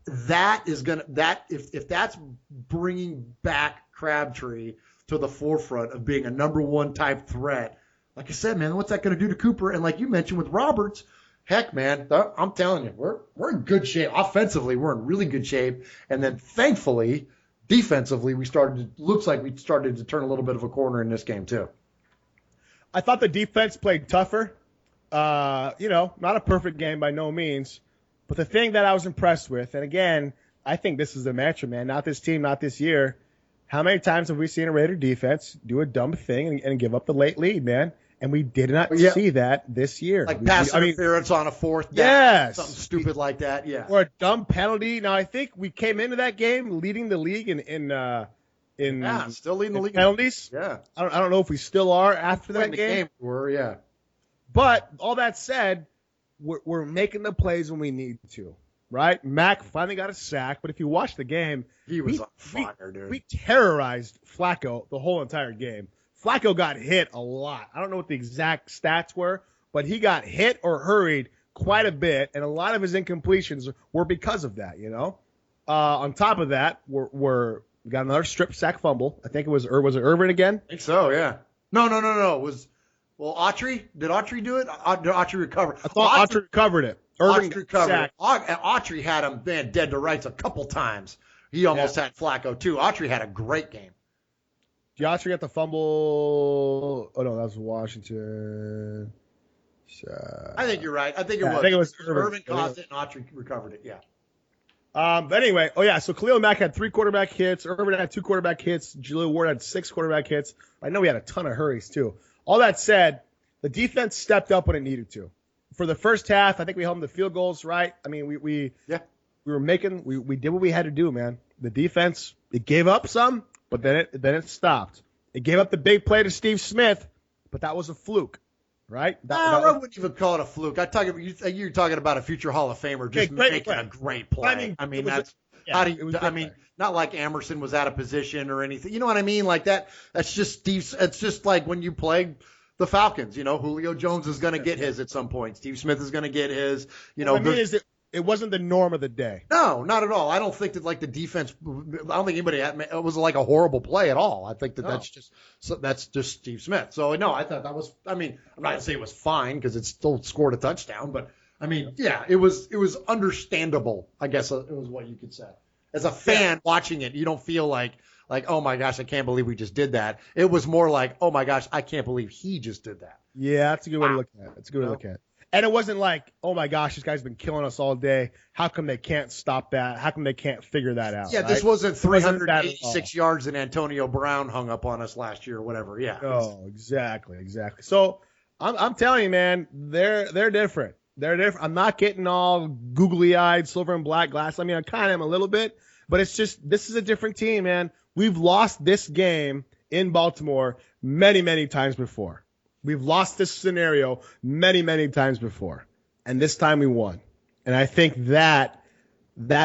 that is if that's bringing back Crabtree to the forefront of being a number 1 type threat, like I said, man, what's that going to do to Cooper? And like you mentioned with Roberts, heck, man, I'm telling you, we're in good shape. Offensively, we're in really good shape. And then thankfully, defensively, looks like we started to turn a little bit of a corner in this game too. I thought the defense played tougher. Not a perfect game by no means. But the thing that I was impressed with, and again, I think this is the mantra, man, not this team, not this year. How many times have we seen a Raider defense do a dumb thing and give up the late lead, man? And we did not see that this year. Like pass interference on a 4th down. Yes. Something stupid like that, yeah. Or a dumb penalty. Now, I think we came into that game leading the league in still leading the league penalties. Yeah. I don't know if we still are after that game. We were, yeah. But all that said, we're making the plays when we need to, right? Mac finally got a sack, but if you watch the game, he was on fire, dude. We terrorized Flacco the whole entire game. Flacco got hit a lot. I don't know what the exact stats were, but he got hit or hurried quite a bit, and a lot of his incompletions were because of that, On top of that, we got another strip sack fumble. I think was it Irvin again? I think so, yeah. No. It was, Autry? Did Autry do it? Did Autry recover? I thought Autry recovered it. Irvin recovered it. Autry had him dead to rights a couple times. He almost had Flacco, too. Autry had a great game. Autry got the fumble. Oh, no, that was Washington. I think you're right. I think it was Irvin caused it, and Autry recovered it, yeah. But anyway, so Khalil Mack had 3 quarterback hits. Irvin had 2 quarterback hits. Jaleel Ward had 6 quarterback hits. I know we had a ton of hurries, too. All that said, the defense stepped up when it needed to. For the first half, I think we held them to field goals, right? I mean, we did what we had to do, man. The defense, it gave up some, but then it stopped. It gave up the big play to Steve Smith, but that was a fluke, right? I wouldn't even call it a fluke. You're talking about a future Hall of Famer just making a great play. I mean, that's how do you? I mean, not like Emerson was out of position or anything. You know what I mean? Like that. That's just Steve. It's just like when you play the Falcons. Julio Jones is going to get his at some point. Steve Smith is going to get his. It wasn't the norm of the day. No, not at all. I don't think that the defense. I don't think anybody it was like a horrible play at all. I think that's just Steve Smith. So no, I thought that was. I mean, I'm not going to say it was fine because it still scored a touchdown, but I mean, yeah, it was understandable. I guess it was what you could say. As a fan watching it, you don't feel like, oh my gosh, I can't believe we just did that. It was more like, oh my gosh, I can't believe he just did that. Yeah, that's a good way to look at it. And it wasn't like, oh my gosh, this guy's been killing us all day. How come they can't stop that? How come they can't figure that out? Yeah, right? This wasn't 386 yards that Antonio Brown hung up on us last year or whatever. Yeah. Oh, exactly. So I'm telling you, man, they're different. They're different. I'm not getting all googly-eyed, silver and black glass. I mean, I kind of am a little bit, but it's just this is a different team, man. We've lost this game in Baltimore many, many times before. We've lost this scenario many, many times before, and this time we won. And I think that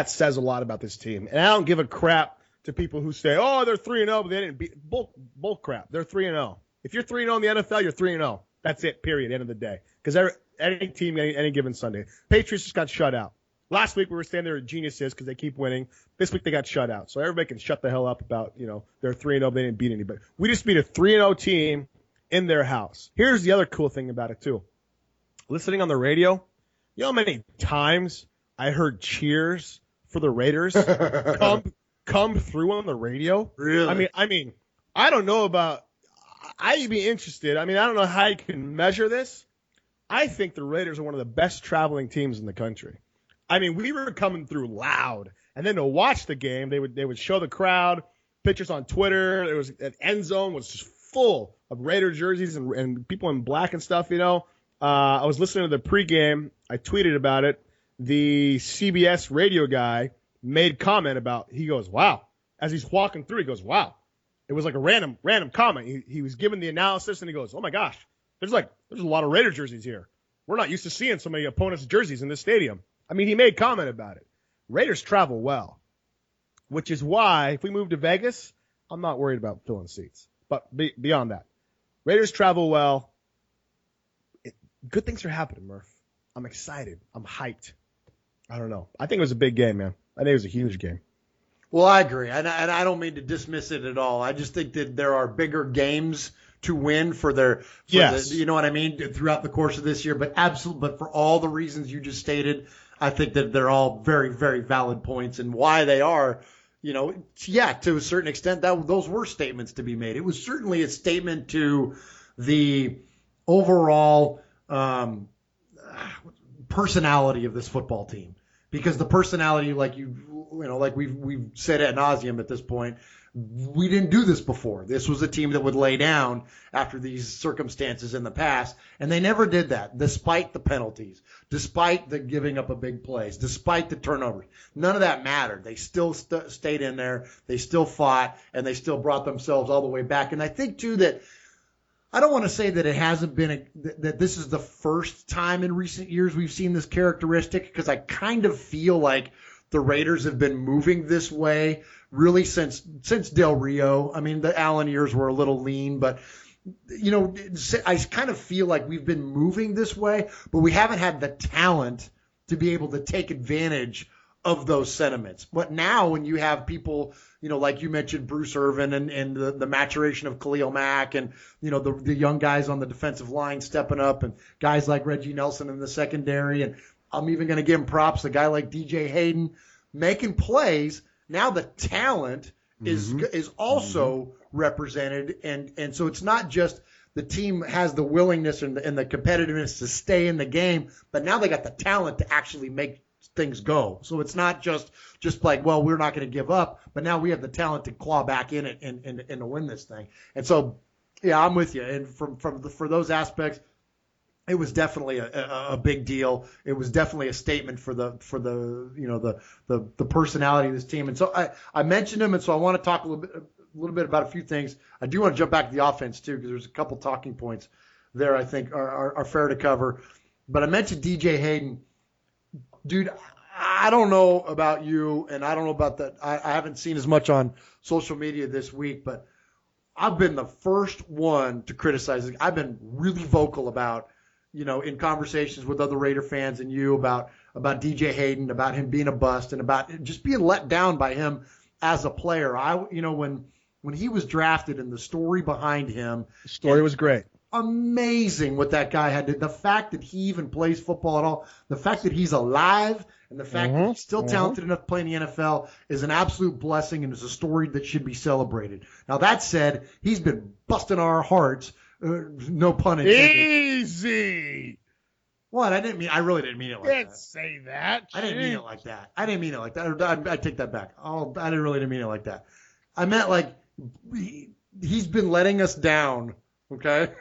says a lot about this team. And I don't give a crap to people who say, "Oh, they're 3-0, but they didn't beat." Bull crap. They're 3-0. If you're 3-0 in the NFL, you're 3-0. That's it. Period. End of the day. Because any team, any given Sunday, Patriots just got shut out. Last week we were saying they're geniuses because they keep winning. This week they got shut out. So everybody can shut the hell up about they're 3-0. They didn't beat anybody. We just beat a 3-0 team in their house. Here's the other cool thing about it too. Listening on the radio, you know how many times I heard cheers for the Raiders come through on the radio? Really? I mean, I don't know about. I'd be interested. I mean, I don't know how you can measure this. I think the Raiders are one of the best traveling teams in the country. I mean, we were coming through loud, and then to watch the game, they would show the crowd pictures on Twitter. There was an end zone was just full of Raider jerseys and people in black and stuff. I was listening to the pregame. I tweeted about it. The CBS radio guy made comment about. He goes, "Wow!" As he's walking through, he goes, "Wow!" It was like a random comment. He was giving the analysis, and he goes, "Oh my gosh, there's a lot of Raider jerseys here. We're not used to seeing so many opponents' jerseys in this stadium." I mean, he made comment about it. Raiders travel well, which is why if we move to Vegas, I'm not worried about filling seats. But beyond that, Raiders travel well. Good things are happening, Murph. I'm excited. I'm hyped. I don't know. I think it was a big game, man. I think it was a huge game. Well, I agree, and I don't mean to dismiss it at all. I just think that there are bigger games to win you know what I mean, throughout the course of this year. But for all the reasons you just stated, I think that they're all very, very valid points, and why they are, to a certain extent, those were statements to be made. It was certainly a statement to the overall personality of this football team, because the personality, like we've said ad nauseum at this point, we didn't do this before. This was a team that would lay down after these circumstances in the past, and they never did that, despite the penalties, despite the giving up of big plays, despite the turnovers. None of that mattered. They still stayed in there. They still fought, and they still brought themselves all the way back. And I think, too, that I don't want to say that it hasn't been that this is the first time in recent years we've seen this characteristic, because I kind of feel like the Raiders have been moving this way really since Del Rio. I mean, the Allen years were a little lean, but I kind of feel like we've been moving this way, but we haven't had the talent to be able to take advantage of those sentiments. But now when you have people, like you mentioned, Bruce Irvin and the maturation of Khalil Mack, and, the young guys on the defensive line stepping up, and guys like Reggie Nelson in the secondary, and I'm even going to give him props, a guy like DJ Hayden making plays. Now the talent is also represented, and so it's not just the team has the willingness and the competitiveness to stay in the game, but now they got the talent to actually make things go. So it's not just like, well, we're not going to give up, but now we have the talent to claw back in it and to win this thing. And so, yeah, I'm with you. And for those aspects, it was definitely a big deal. It was definitely a statement for the personality of this team. And so I mentioned him, and so I want to talk a little bit about a few things. I do want to jump back to the offense too, because there's a couple talking points there I think are fair to cover. But I mentioned DJ Hayden. Dude, I don't know about you, and I don't know about that. I haven't seen as much on social media this week, but I've been the first one to criticize it. I've been really vocal about, in conversations with other Raider fans and you about DJ Hayden, about him being a bust, and about just being let down by him as a player. When he was drafted, and the story behind him. The story was great. Amazing what that guy had to. The fact that he even plays football at all, the fact that he's alive, and the fact that he's still talented enough to play in the NFL is an absolute blessing, and is a story that should be celebrated. Now, that said, he's been busting our hearts. No pun intended. Easy. What? I really didn't mean it like that. Can't say that. I didn't mean it like that. I take that back. I really didn't mean it like that. I meant like he's been letting us down, okay,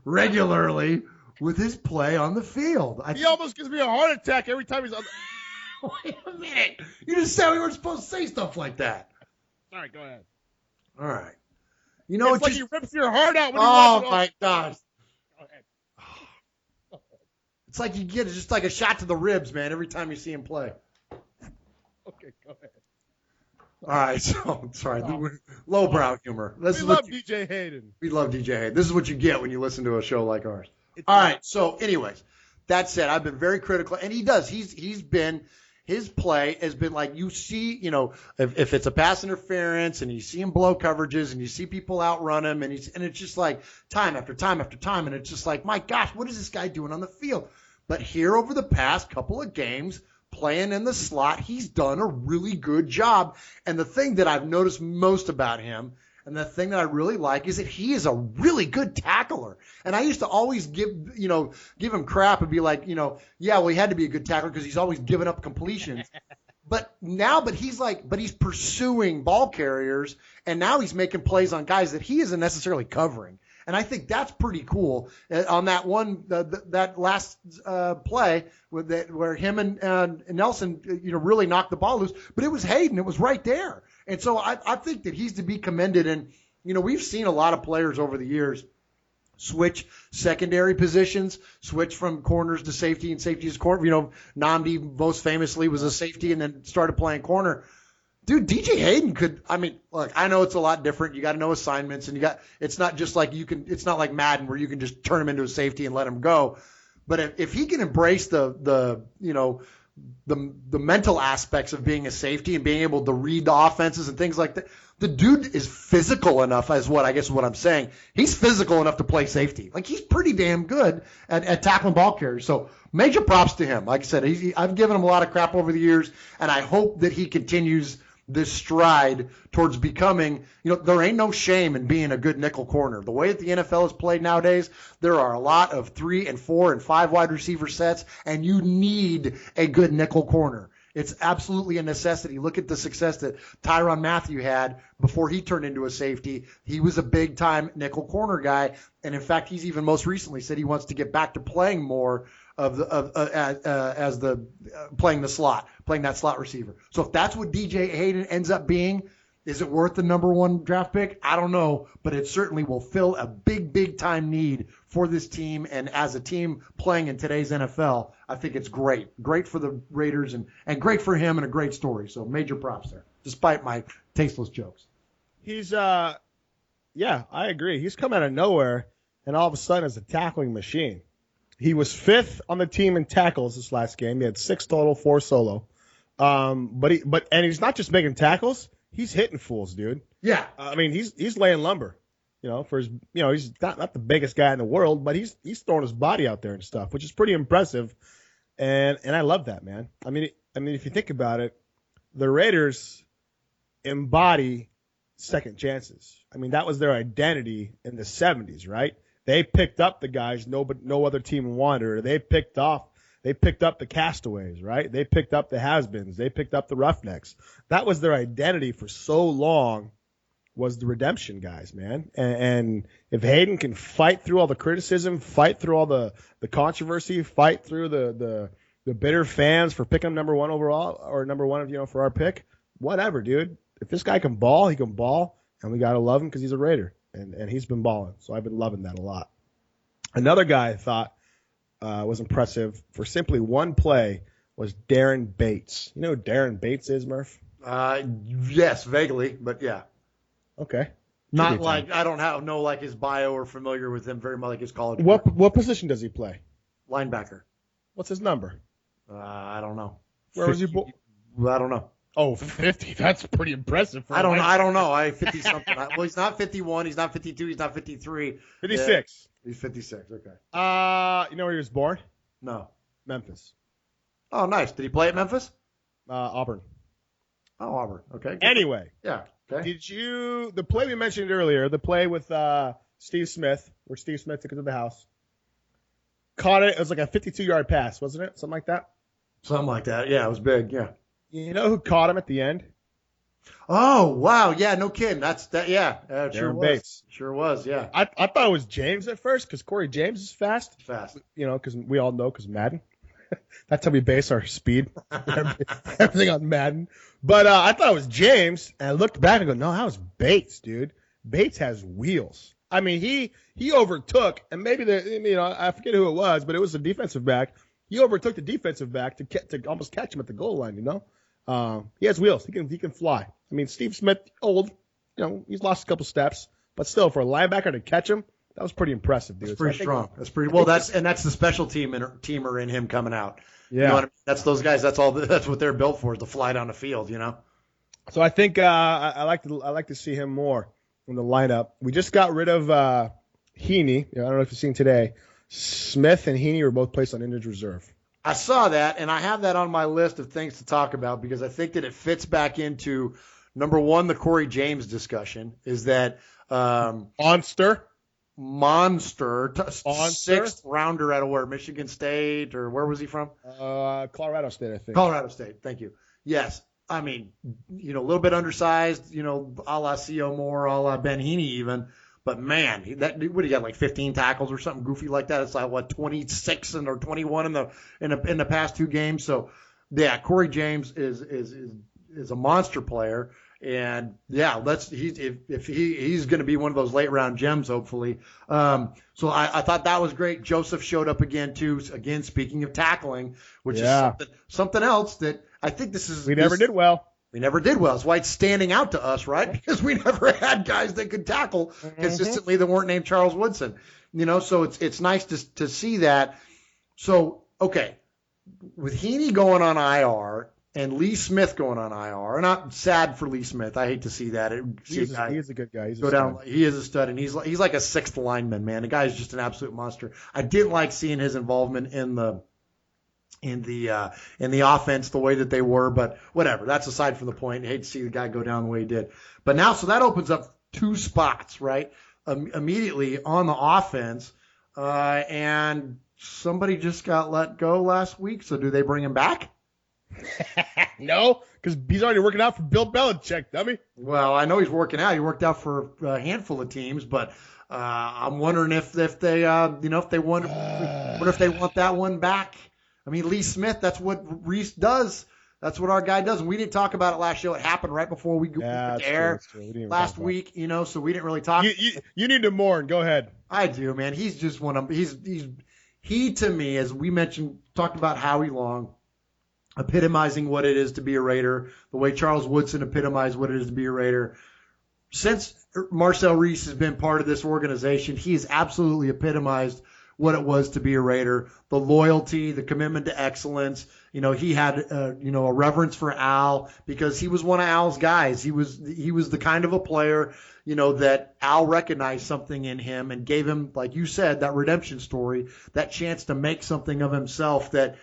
regularly with his play on the field. He almost gives me a heart attack every time he's on. Wait a minute. You just said we weren't supposed to say stuff like that. All right, go ahead. All right. It's like he rips your heart out when you watch it. Oh, my gosh. Go ahead. It's like you get just like a shot to the ribs, man, every time you see him play. Okay, go ahead. All right, so sorry, lowbrow humor. We love DJ Hayden. We love DJ Hayden. This is what you get when you listen to a show like ours. All right, so anyways, that said, I've been very critical, and he does. His play has been like, you see, if it's a pass interference, and you see him blow coverages, and you see people outrun him, and it's just like time after time after time, and it's just like, my gosh, what is this guy doing on the field? But here over the past couple of games, playing in the slot, he's done a really good job. And the thing that I've noticed most about him, And the thing that I really like is that he is a really good tackler. And I used to always give him crap and be like, yeah, well, he had to be a good tackler because he's always giving up completions. But he's pursuing ball carriers, and now he's making plays on guys that he isn't necessarily covering. And I think that's pretty cool. On that one, that last play where him and Nelson, really knocked the ball loose, but it was Hayden. It was right there. And so I think that he's to be commended. And we've seen a lot of players over the years switch secondary positions, switch from corners to safety and safety to corner. Nnamdi most famously was a safety and then started playing corner. Dude, DJ Hayden could. I mean, look, I know it's a lot different. You got to know assignments, and it's not just like it's not like Madden where you can just turn him into a safety and let him go. But if he can embrace the mental aspects of being a safety and being able to read the offenses and things like that, the dude is physical enough, is what I'm saying. He's physical enough to play safety. Like, he's pretty damn good at tackling ball carriers. So major props to him. Like I said, I've given him a lot of crap over the years, and I hope that he continues this stride towards becoming, there ain't no shame in being a good nickel corner. The way that the NFL is played nowadays, there are a lot of 3 and 4 and 5 wide receiver sets, and you need a good nickel corner. It's absolutely a necessity. Look at the success that Tyrann Mathieu had before he turned into a safety. He was a big-time nickel corner guy, and in fact, he's even most recently said he wants to get back to playing more playing the slot, playing that slot receiver. So if that's what DJ Hayden ends up being, is it worth the number 1 draft pick? I don't know, but it certainly will fill a big time need for this team. And as a team playing in today's NFL, I think it's great. Great for the Raiders and great for him and a great story. So major props there, despite my tasteless jokes. He's, I agree. He's come out of nowhere and all of a sudden is a tackling machine. He was 5th on the team in tackles this last game. He had 6 total, 4 solo. But he's not just making tackles. He's hitting fools, dude. Yeah. I mean, he's laying lumber. For his, he's not the biggest guy in the world, but he's throwing his body out there and stuff, which is pretty impressive. And I love that, man. I mean, if you think about it, the Raiders embody second chances. I mean, that was their identity in the 70s, right? They picked up the guys no other team wanted. They picked up the castaways, right? They picked up the has-beens. They picked up the roughnecks. That was their identity for so long, was the redemption guys, man. And if Hayden can fight through all the criticism, fight through all the controversy, fight through the bitter fans for picking him number 1 overall or number 1, for our pick, whatever, dude. If this guy can ball, he can ball, and we got to love him because he's a Raider. And he's been balling, so I've been loving that a lot. Another guy I thought was impressive for simply one play was Darren Bates. You know who Darren Bates is, Murph? Yes, vaguely, but yeah. Okay. Not like I don't know like his bio or familiar with him very much like his college. What position does he play? Linebacker. What's his number? I don't know. Where was he? I don't know. Oh, 50. That's pretty impressive. I don't know. 50 something. Well, he's not 51. He's not 52. He's not 53. 56. Yeah, he's 56. Okay. You know where he was born? No. Memphis. Oh, nice. Did he play at Memphis? Auburn. Oh, Auburn. Okay. Anyway. Yeah. Okay. The play we mentioned earlier, the play with Steve Smith, where Steve Smith took it to the house, caught it. It was like a 52-yard pass, wasn't it? Something like that? Something like that. Yeah, it was big. Yeah. You know who caught him at the end? Oh, wow. Yeah, no kidding. Yeah, it sure was. Bates. Sure was, yeah. I thought it was James at first because Corey James is fast. Fast. Because we all know because Madden. That's how we base our speed. Everything on Madden. But I thought it was James, and I looked back and go, no, that was Bates, dude. Bates has wheels. I mean, he overtook, and maybe I forget who it was, but it was a defensive back. He overtook the defensive back to almost catch him at the goal line, He has wheels. He can fly. I mean, Steve Smith, old, he's lost a couple steps, but still, for a linebacker to catch him, that was pretty impressive, dude. That's pretty strong. That's pretty well. That's the special teamer in him coming out. Yeah, you know what I mean? That's those guys. That's what they're built for, is to fly down the field. So I think I like to see him more in the lineup. We just got rid of Heaney. I don't know if you've seen today. Smith and Heaney were both placed on injured reserve. I saw that, and I have that on my list of things to talk about because I think that it fits back into Number one, the Corey James discussion is that Monster. sixth rounder out of where? Michigan State, or where was he from? Colorado State, I think. Colorado State. Thank you. Yes. I mean, a little bit undersized, a la C.O. Moore, a la Ben Heaney even. But, man, what do you got, like 15 tackles or something goofy like that? It's like, 26 or 21 in the past 2 games. So, yeah, Corey James is a monster player. And, yeah, he's going to be one of those late-round gems, hopefully. So I thought that was great. Joseph showed up again, too. Again, speaking of tackling, which is something else that I think this is – We never did well. We never did well. That's why it's standing out to us, right? Because we never had guys that could tackle consistently that weren't named Charles Woodson. So it's nice to see that. So, okay, with Heaney going on IR – and Lee Smith going on IR. And I'm sad for Lee Smith. I hate to see that. He is a good guy. He is a stud, and he's like a sixth lineman, man. The guy is just an absolute monster. I didn't like seeing his involvement in the offense the way that they were, but whatever. That's aside from the point. I hate to see the guy go down the way he did. But now, so that opens up 2 spots, right? Immediately on the offense, and somebody just got let go last week. So do they bring him back? No, because he's already working out for Bill Belichick, dummy. Well, I know he's working out. He worked out for a handful of teams, but I'm wondering if they if they want that one back. I mean, Lee Smith, that's what Reese does. That's what our guy does. And we didn't talk about it last show. It happened right before we went to air last week, so we didn't really talk. You need to mourn. Go ahead. I do, man. He's just one of he to me, as we mentioned, talked about Howie Long, epitomizing what it is to be a Raider, the way Charles Woodson epitomized what it is to be a Raider. Since Marcel Reese has been part of this organization, he has absolutely epitomized what it was to be a Raider, the loyalty, the commitment to excellence. He had, a reverence for Al because he was one of Al's guys. He was the kind of a player, that Al recognized something in him and gave him, like you said, that redemption story, that chance to make something of himself that,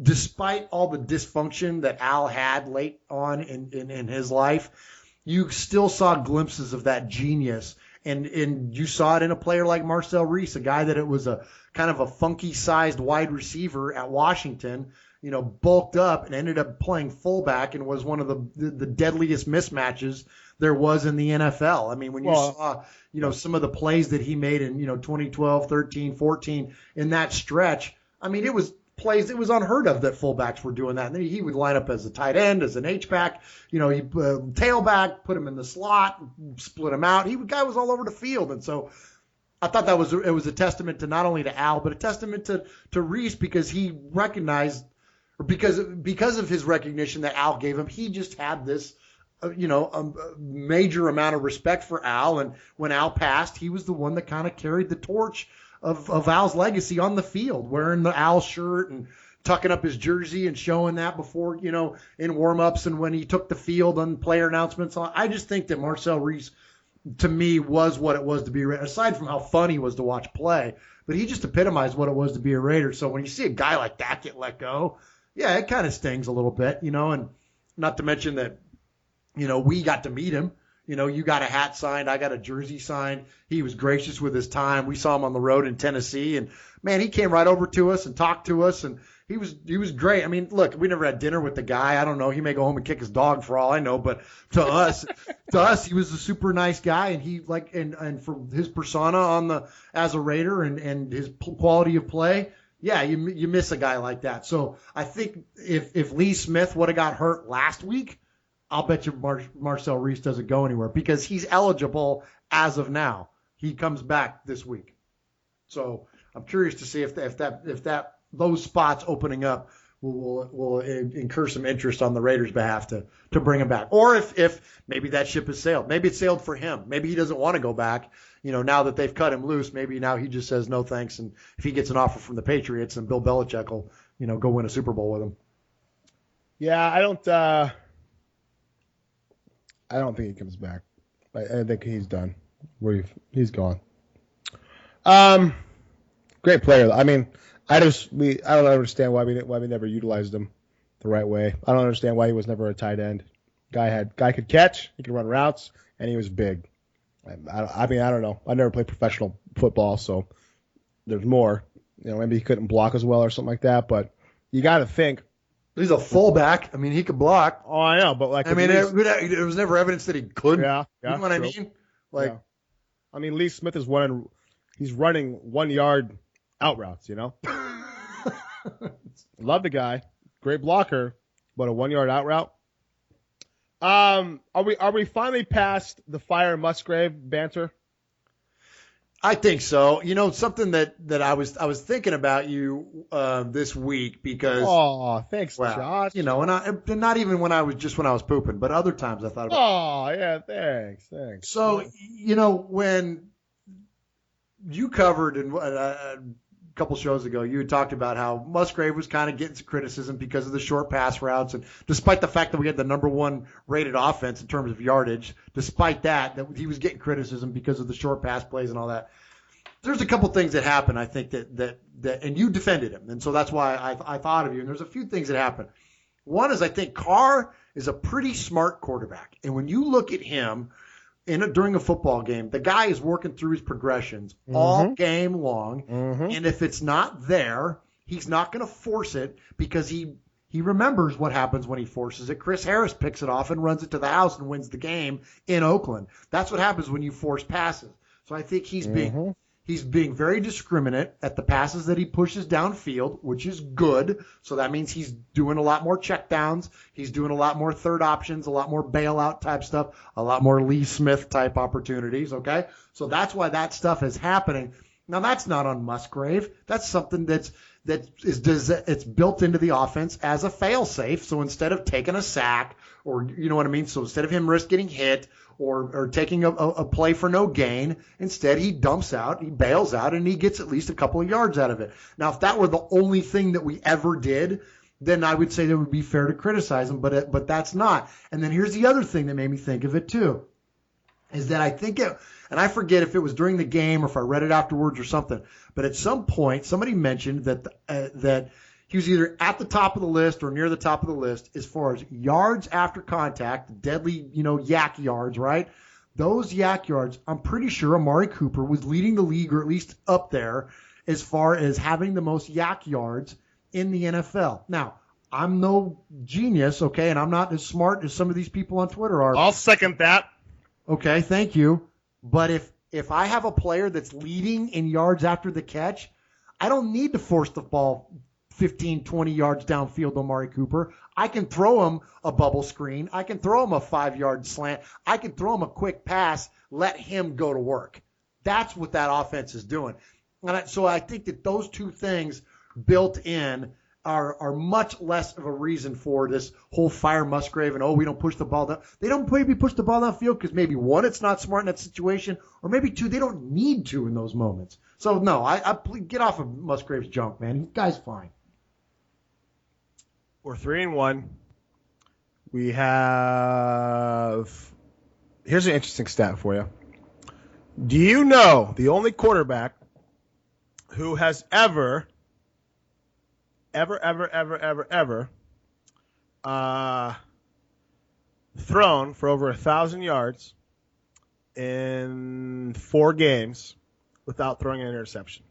despite all the dysfunction that Al had late on in his life, you still saw glimpses of that genius. And you saw it in a player like Marcel Reese, a guy that it was a kind of a funky-sized wide receiver at Washington, bulked up and ended up playing fullback and was one of the deadliest mismatches there was in the NFL. I mean, when you saw, some of the plays that he made in, 2012, 13, 14 in that stretch, I mean, it was plays it was unheard of that fullbacks were doing that. And then he would line up as a tight end, as an H-back, he tailback, put him in the slot, split him out. Guy was all over the field. And so I thought it was a testament to not only to Al, but a testament to Reese because he recognized, or because of his recognition that Al gave him, he just had this, a major amount of respect for Al. And when Al passed, he was the one that kind of carried the torch of Al's legacy on the field, wearing the Al shirt and tucking up his jersey and showing that before, in warm-ups and when he took the field on player announcements. I just think that Marcel Reese, to me, was what it was to be a Raider, aside from how fun he was to watch play. But he just epitomized what it was to be a Raider. So when you see a guy like that get let go, yeah, it kind of stings a little bit, and not to mention that, we got to meet him. You got a hat signed. I got a jersey signed. He was gracious with his time. We saw him on the road in Tennessee, and man, he came right over to us and talked to us, and he was great. I mean, look, we never had dinner with the guy. I don't know. He may go home and kick his dog for all I know, but to us, he was a super nice guy, and he and for his persona as a Raider and his quality of play, yeah, you miss a guy like that. So I think if Lee Smith would have got hurt last week, I'll bet you Marcel Reese doesn't go anywhere because he's eligible as of now. He comes back this week. So I'm curious to see if those spots opening up will incur some interest on the Raiders' behalf to bring him back. Or if maybe that ship has sailed. Maybe it's sailed for him. Maybe he doesn't want to go back. Now that they've cut him loose, maybe now he just says no thanks. And if he gets an offer from the Patriots, and Bill Belichick will, go win a Super Bowl with him. Yeah, I don't think he comes back. I think he's done. He's gone. Great player. I mean, I don't understand why we never utilized him the right way. I don't understand why he was never a tight end. Guy could catch, he could run routes, and he was big. I mean, I don't know. I never played professional football, so there's more. Maybe he couldn't block as well or something like that. But you got to think. He's a fullback. I mean, he could block. Oh, I know, but there was never evidence that he couldn't. Yeah, you know what I mean? Like, yeah. I mean, Lee Smith is he's running 1 yard out routes. Love the guy, great blocker, but a 1 yard out route. Are we finally past the Fire Musgrave banter? I think so. Something that I was thinking about you this week because. Thanks, Josh. And not even when I was pooping, but other times I thought about. Yeah, thanks. So when you covered a couple shows ago, you had talked about how Musgrave was kind of getting some criticism because of the short pass routes, and despite the fact that we had the number 1 rated offense in terms of yardage, despite that he was getting criticism because of the short pass plays and all that. There's a couple things that happened, I think that and you defended him, and so that's why I thought of you. And there's a few things that happened. One is I think Carr is a pretty smart quarterback, and when you look at him during a football game, the guy is working through his progressions all game long, and if it's not there, he's not going to force it because he remembers what happens when he forces it. Chris Harris picks it off and runs it to the house and wins the game in Oakland. That's what happens when you force passes. So I think he's being very discriminate at the passes that he pushes downfield, which is good. So that means he's doing a lot more checkdowns. He's doing a lot more third options, a lot more bailout type stuff, a lot more Lee Smith type opportunities. Okay. So that's why that stuff is happening. Now that's not on Musgrave. That's something it's built into the offense as a fail safe. So instead of taking a sack or, you know what I mean? So instead of him risk getting hit, or taking a play for no gain. Instead, he dumps out, he bails out, and he gets at least a couple of yards out of it. Now, if that were the only thing that we ever did, then I would say that it would be fair to criticize him, but that's not. And then here's the other thing that made me think of it too, is that I think and I forget if it was during the game or if I read it afterwards or something, but at some point somebody mentioned that he was either at the top of the list or near the top of the list as far as yards after contact, deadly, yak yards, right? Those yak yards, I'm pretty sure Amari Cooper was leading the league, or at least up there, as far as having the most yak yards in the NFL. Now, I'm no genius, okay, and I'm not as smart as some of these people on Twitter are. I'll second that. Okay, thank you. But if I have a player that's leading in yards after the catch, I don't need to force the ball 15, 20 yards downfield to Amari Cooper. I can throw him a bubble screen. I can throw him a 5-yard slant. I can throw him a quick pass, let him go to work. That's what that offense is doing. And so I think that those two things built in are much less of a reason for this whole fire Musgrave and, we don't push the ball down. They don't maybe push the ball downfield because maybe, one, it's not smart in that situation, or maybe, two, they don't need to in those moments. So, no, I get off of Musgrave's junk, man. The guy's fine. We're 3-1. We have. Here's an interesting stat for you. Do you know the only quarterback who has ever thrown for over 1,000 yards in 4 games without throwing an interception?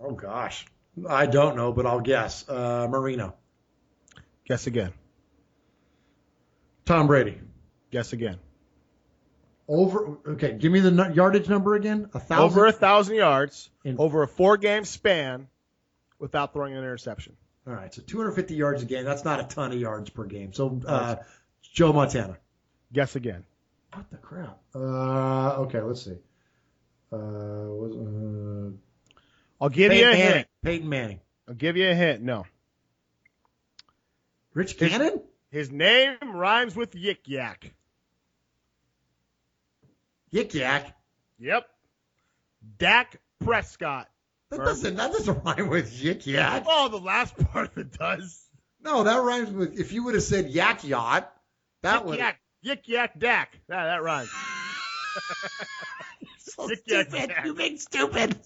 Oh, gosh. I don't know, but I'll guess. Marino. Guess again. Tom Brady. Guess again. Okay, give me the yardage number again. 1,000? Over 1,000 yards over a 4-game span without throwing an interception. All right, so 250 yards a game. That's not a ton of yards per game. So Joe Montana. Guess again. What the crap? Okay, let's see. I'll give you a hint. Peyton Manning. I'll give you a hint. No. Rich Gannon? His name rhymes with Yik Yak. Yik Yak? Yep. Dak Prescott. That doesn't rhyme with Yik Yak. Oh, the last part of it does. No, that rhymes with, if you would have said Yak Yacht, that would. Yik Yak Dak. That rhymes. So stupid. You being stupid.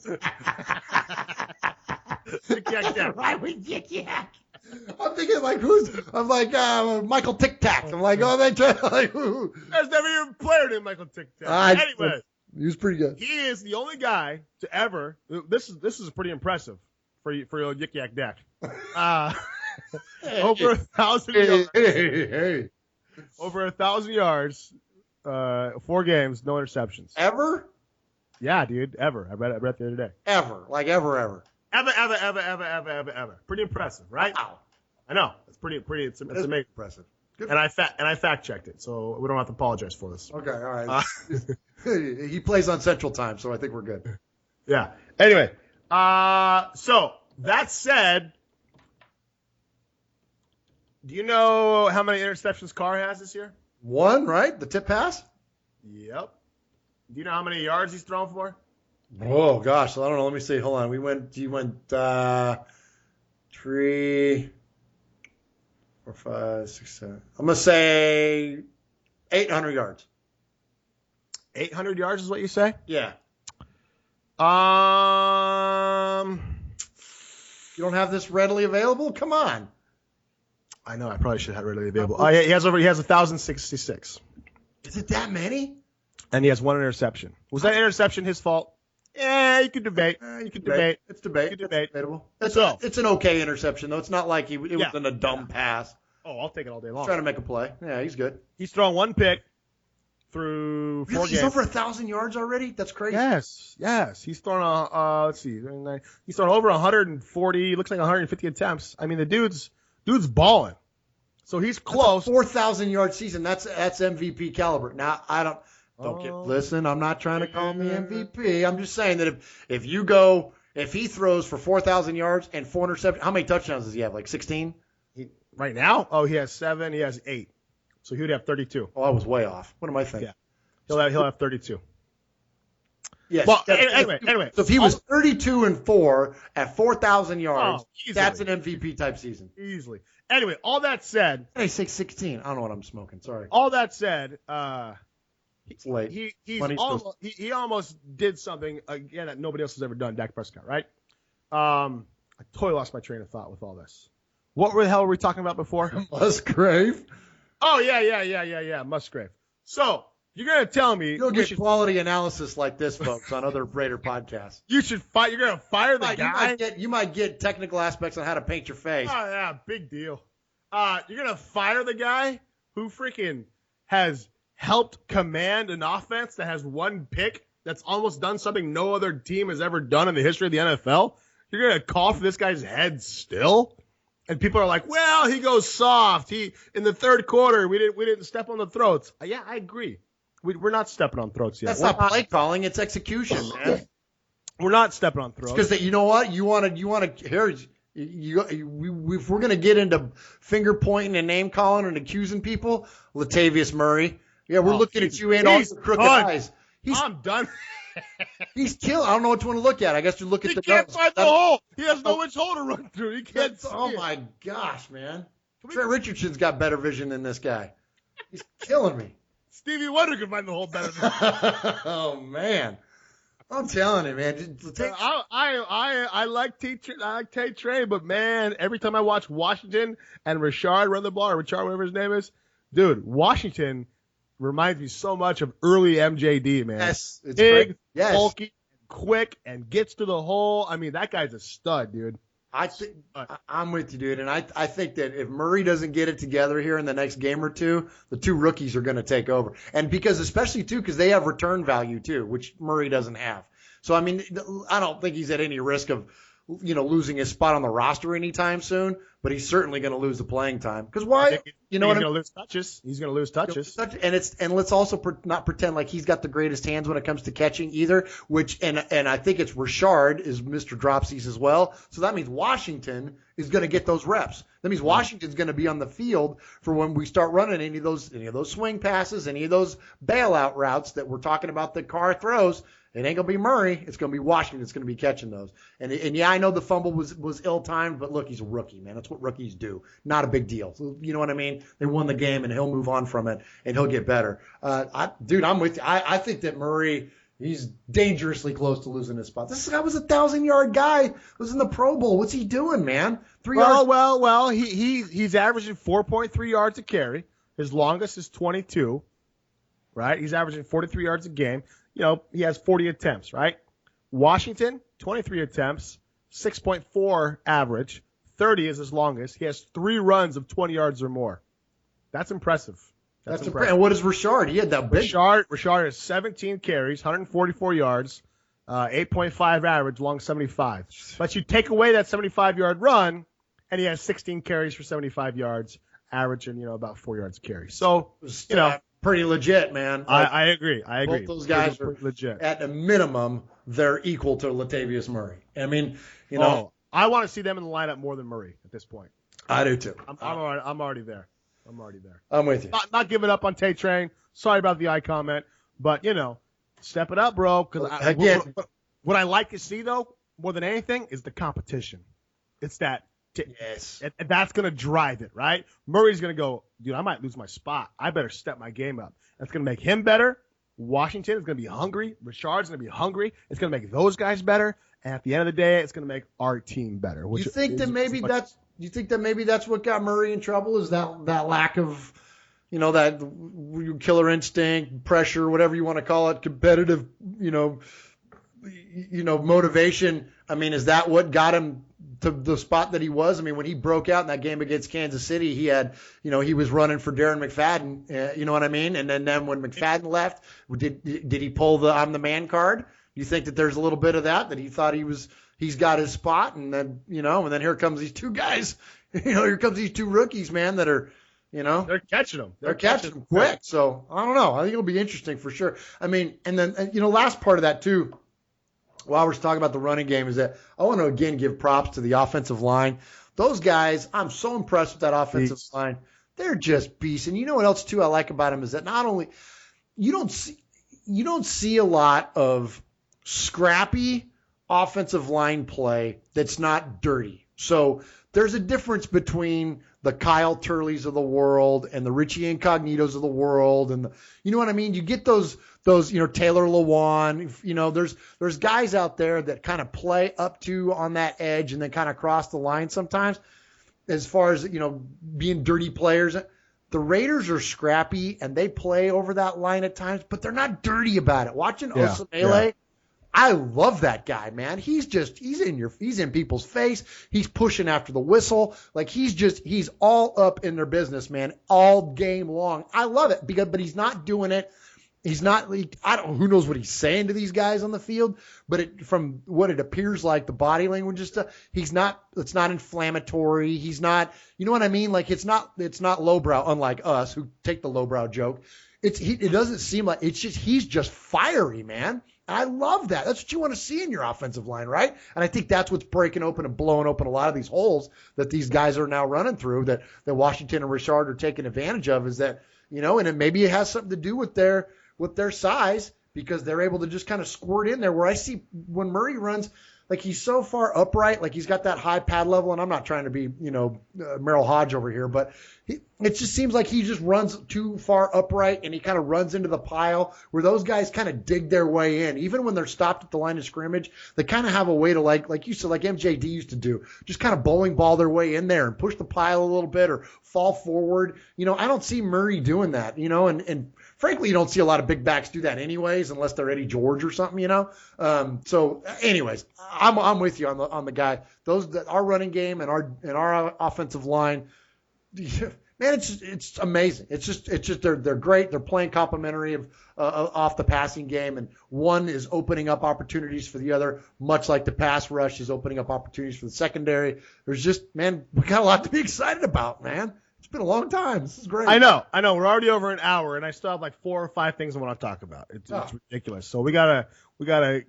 Yik Yak Dak. Rhyme with Yik Yak. I'm thinking like Michael Tic Tac. I'm like, oh, they like who? There's never even a player named Michael Tic Tac. Anyway, he was pretty good. he is the only guy to ever. This is pretty impressive for your Yik Yak Dak. Over 1,000 yards. Hey. Over 1,000 yards, 4 games, no interceptions. Ever? Yeah, dude, ever. I read it the other day. Ever. Like ever. Ever. Pretty impressive, right? Wow. I know. It's pretty. It's amazing. Impressive. Good. And I fact checked it, so we don't have to apologize for this. Okay, all right. He plays on Central Time, so I think we're good. Yeah. Anyway, so that said, do you know how many interceptions Carr has this year? 1, right? The tip pass? Yep. Do you know how many yards he's thrown for? Oh gosh, I don't know. Let me see. Hold on. You went 3, 4, 5, 6, 7. I'm gonna say 800 yards. 800 yards is what you say? Yeah. Um, You don't have this readily available? Come on. I know. I probably should have it readily available. Oh, yeah, he has 1,066, Is it that many? and he has 1 interception. Was that interception his fault? Yeah, you could debate. You could debate. It's debate. You could debate. It's debatable. It's an okay interception though. It's not like it wasn't a dumb pass. Oh, I'll take it all day long. Trying to make a play. Yeah, he's good. He's thrown 1 pick through 4 Really? games. He's over 1,000 yards already? That's crazy. Yes. He's thrown let's see, he's thrown over 140. Looks like 150 attempts. I mean, the dude's balling. So he's close. 4,000 yard season. That's MVP caliber. Now listen. I'm not trying to call me MVP. I'm just saying that if he throws for 4,000 yards and 4 interceptions, how many touchdowns does he have? Like 16? Right now? Oh, he has 7. He has 8. So he would have 32. Oh, I was way off. What am I thinking? Yeah. He'll have 32. Yes. Well, anyway. So if he was 32-4 at 4,000 yards, easily. that's an MVP type season. Easily. Anyway, all that said. I say 16. I don't know what I'm smoking. Sorry. All that said, It's late. He almost did something again that nobody else has ever done. Dak Prescott, right? I totally lost my train of thought with all this. What the hell were we talking about before? Musgrave. Oh yeah, Musgrave. So you're gonna tell me You'll get quality analysis like this, folks, on other Raider podcasts. You're gonna fire the guy. You might get technical aspects on how to paint your face. Oh yeah, big deal. You're gonna fire the guy who freaking has helped command an offense that has 1 pick that's almost done something no other team has ever done in the history of the NFL. You're gonna call for this guy's head still, and people are like, "Well, he goes soft. In the 3rd quarter, we didn't step on the throats." Yeah, I agree. We're not stepping on throats yet. That's not play calling; it's execution, man. We're not stepping on throats. Because you know what? You want to here. If we're gonna get into finger pointing and name calling and accusing people, Latavius Murray. Yeah, we're looking at you and all your crooked eyes. I'm done. He's killing. I don't know which one to look at. I guess you look at the. He can't find the hole. He has no which hole to run through. He can't. Oh my gosh, man! Trent Richardson's got better vision than this guy. He's killing me. Stevie Wonder can find the hole better than him. Oh man, I'm telling you, man. I like Tate Trey, but man, every time I watch Washington and Richard run the ball, or Richard, whatever his name is, dude, Washington reminds me so much of early MJD, man. Yes, it's big, great. Yes. bulky, quick, and gets to the hole. I mean, that guy's a stud, dude. I'm with you, dude. And I think that if Murray doesn't get it together here in the next game or two, the 2 rookies are going to take over. And because they have return value too, which Murray doesn't have. So, I mean, I don't think he's at any risk of, losing his spot on the roster anytime soon, but he's certainly going to lose the playing time. Because why? He's going to lose touches. He's going to lose touches. And let's also not pretend like he's got the greatest hands when it comes to catching either. And I think it's Richard is Mr. Dropsies as well. So that means Washington is going to get those reps. That means Washington's going to be on the field for when we start running any of those swing passes, any of those bailout routes that we're talking about that Carr throws. It ain't gonna be Murray. It's gonna be Washington. It's gonna be catching those. And yeah, I know the fumble was ill-timed, but look, he's a rookie, man. That's what rookies do. Not a big deal. You know what I mean? They won the game, and he'll move on from it, and he'll get better. Dude, I'm with you. I think that Murray He's dangerously close to losing his spot. This guy was a 1,000-yard guy. Was in the Pro Bowl. What's he doing, man? 3 yards. Well. He's averaging 4.3 yards a carry. His longest is 22. Right? He's averaging 43 yards a game. He has 40 attempts. Right? Washington, 23 attempts, 6.4 average. 30 is his longest. He has 3 runs of 20 yards or more. That's impressive. That's impressive. And what is Richard? He had that big. Richard has 17 carries, 144 yards, 8.5 average, long 75. But you take away that 75-yard run, and he has 16 carries for 75 yards, averaging about 4 yards a carry. So pretty legit, man. I agree. Both those guys are legit. At a minimum, they're equal to Latavius Murray. I mean, I want to see them in the lineup more than Murray at this point. I do too. I'm already there. I'm with you. Not giving up on Tay Train. Sorry about the eye comment, but step it up, bro. Because what I like to see though, more than anything, is the competition. It's that. Yes. That's gonna drive it, right? Murray's gonna go, dude. I might lose my spot. I better step my game up. That's gonna make him better. Washington is gonna be hungry. Richard's gonna be hungry. It's gonna make those guys better. And at the end of the day, it's gonna make our team better. You think that maybe that's what got Murray in trouble? Is that lack of, that killer instinct, pressure, whatever you want to call it, competitive, motivation. I mean, is that what got him to the spot that he was? I mean, when he broke out in that game against Kansas City, he had, he was running for Darren McFadden. You know what I mean? And then when McFadden left, did he pull the "I'm the man" card? You think that there's a little bit of that he thought he's got his spot, and then and then here comes these two guys, here comes these two rookies, man, that are, they're catching them. They're catching them quick. So I don't know. I think it'll be interesting for sure. I mean, and then last part of that too, while we're talking about the running game, is that I want to again give props to the offensive line. Those guys, I'm so impressed with that offensive line. They're just beasts. And you know what else too I like about them is that not only you don't see a lot of scrappy offensive line play that's not dirty. So there's a difference between the Kyle Turleys of the world and the Richie Incognitos of the world, and you know what I mean? You get those Taylor Lewan, there's guys out there that kind of play up to on that edge and then kind of cross the line sometimes as far as, being dirty players. The Raiders are scrappy and they play over that line at times, but they're not dirty about it. Watching Osemele, I love that guy, man. He's in people's face. He's pushing after the whistle. Like he's all up in their business, man, all game long. I love it but he's not doing it. He's not, who knows what he's saying to these guys on the field, but from what it appears like, the body language and stuff, it's not inflammatory. He's not, you know what I mean? Like it's not lowbrow, unlike us who take the lowbrow joke. It doesn't seem like he's just fiery, man. I love that. That's what you want to see in your offensive line, right? And I think that's what's breaking open and blowing open a lot of these holes that these guys are now running through that Washington and Richard are taking advantage of, is that, and maybe it has something to do with their size, because they're able to just kind of squirt in there, where I see when Murray runs, like he's so far upright, like he's got that high pad level, and I'm not trying to be, Merrill Hodge over here, but it just seems like he just runs too far upright and he kind of runs into the pile where those guys kind of dig their way in. Even when they're stopped at the line of scrimmage, they kind of have a way to, like you said, like MJD used to do, just kind of bowling ball their way in there and push the pile a little bit or fall forward. I don't see Murray doing that, and frankly, you don't see a lot of big backs do that anyways, unless they're Eddie George or something, So anyways, I'm with you on the guy. Our running game and our offensive line, man, it's amazing. It's just they're great. They're playing complementary of off the passing game, and one is opening up opportunities for the other, much like the pass rush is opening up opportunities for the secondary. There's just, man, we got a lot to be excited about, man. It's been a long time. This is great. I know. We're already over an hour, and I still have like 4 or 5 things I want to talk about. It's ridiculous. So we gotta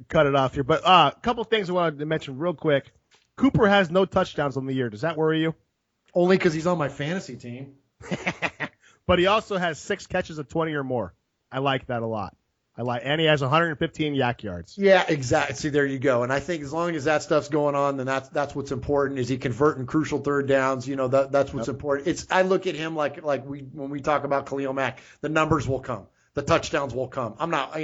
cut it off here. But a couple things I wanted to mention real quick. Cooper has no touchdowns on the year. Does that worry you? Only because he's on my fantasy team. But he also has 6 catches of 20 or more. I like that a lot. And he has 115 yak yards. Yeah, exactly. See, there you go. And I think as long as that stuff's going on, then that's what's important. Is he converting crucial third downs? That's what's important. I look at him like when we talk about Khalil Mack, the numbers will come. the touchdowns will come. I'm not,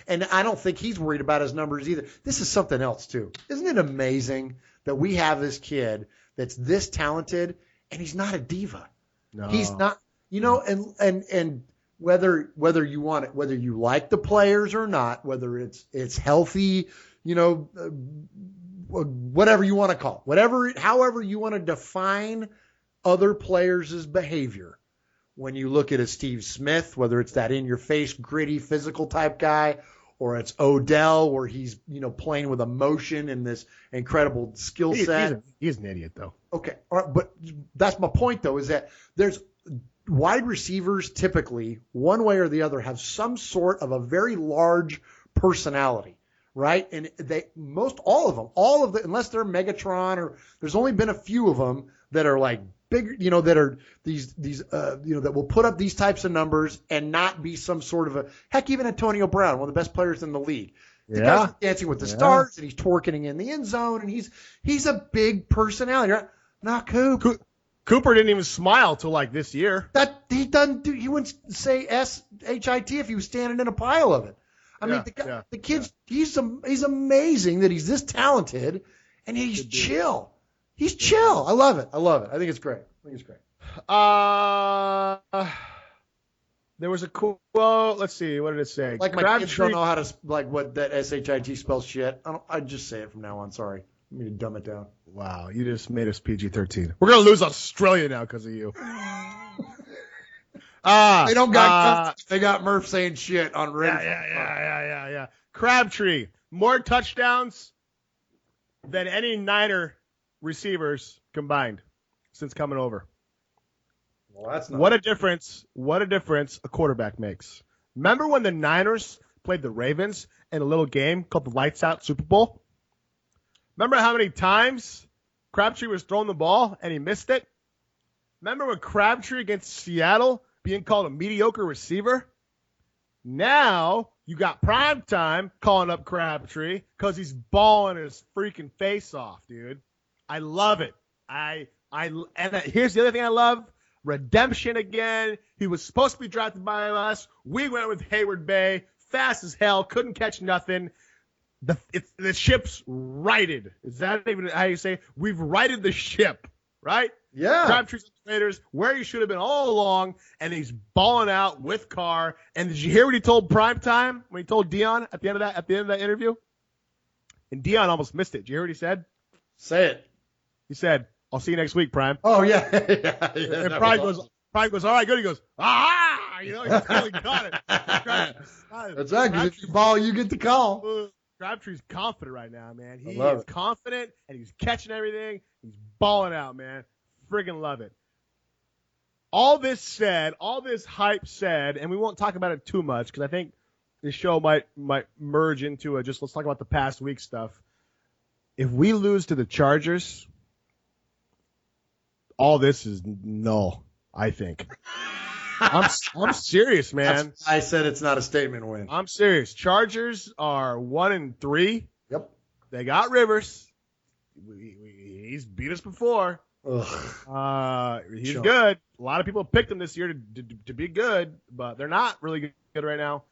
and I don't think he's worried about his numbers either. This is something else too. Isn't it amazing that we have this kid that's this talented and he's not a diva? No. He's not, and whether you want it, whether you like the players or not, whether it's healthy, whatever you want to call it, however you want to define other players' behavior. When you look at a Steve Smith, whether it's that in-your-face, gritty, physical type guy, or it's Odell, where he's playing with emotion and this incredible skill set. He's an idiot, though. Okay, all right, but that's my point, though, is that there's wide receivers typically, one way or the other, have some sort of a very large personality, right? And all of them, unless they're Megatron, or there's only been a few of them that are like bigger, that are these that will put up these types of numbers and not be some sort of heck, even Antonio Brown, one of the best players in the league. The guy's Dancing with the Stars, and he's twerking in the end zone, and he's a big personality. Right? Not Coop. Cooper didn't even smile till like this year. That he doesn't do. He wouldn't say SHIT if he was standing in a pile of it. I mean, the kid's he's amazing that he's this talented, and he's chill. He's chill. I love it. I think it's great. There was a quote. Let's see. What did it say? Like my kids don't know how to what that SHIT spells shit. I just say it from now on. Sorry. I mean to dumb it down. Wow, you just made us PG-13. We're gonna lose Australia now because of you. They don't got they got Murph saying shit on radio. Yeah. Crabtree, more touchdowns than any Niner receivers combined since coming over. Well, that's not what a difference a quarterback makes. Remember when the Niners played the Ravens in a little game called the Lights Out Super Bowl? Remember how many times Crabtree was throwing the ball and he missed it? Remember when Crabtree against Seattle being called a mediocre receiver? Now you got Primetime calling up Crabtree because he's balling his freaking face off, dude. I love it. And here's the other thing I love. Redemption again. He was supposed to be drafted by us. We went with Hayward Bay. Fast as hell. Couldn't catch nothing. The ship's righted. Is that even how you say it? We've righted the ship, right? Yeah. Crabtree's on the Raiders, where he should have been all along, and he's balling out with Carr. And did you hear what he told Primetime when he told Dion at the end of that interview? And Dion almost missed it. Did you hear what he said? Say it. He said, "I'll see you next week, Prime." Oh yeah. And Prime goes, "All right, good." He goes, "Ah!" He really got it. That's right. Because if you ball, you get the call. Crabtree's confident right now, man. He is confident, and he's catching everything. He's balling out, man. Friggin' love it. All this said, all this hype said, and we won't talk about it too much because I think this show might merge into let's talk about the past week stuff. If we lose to the Chargers, all this is null, I think. I'm serious, man. I said it's not a statement win. I'm serious. Chargers are 1-3. Yep. They got Rivers. He's beat us before. He's good. A lot of people picked him this year to be good, but they're not really good right now.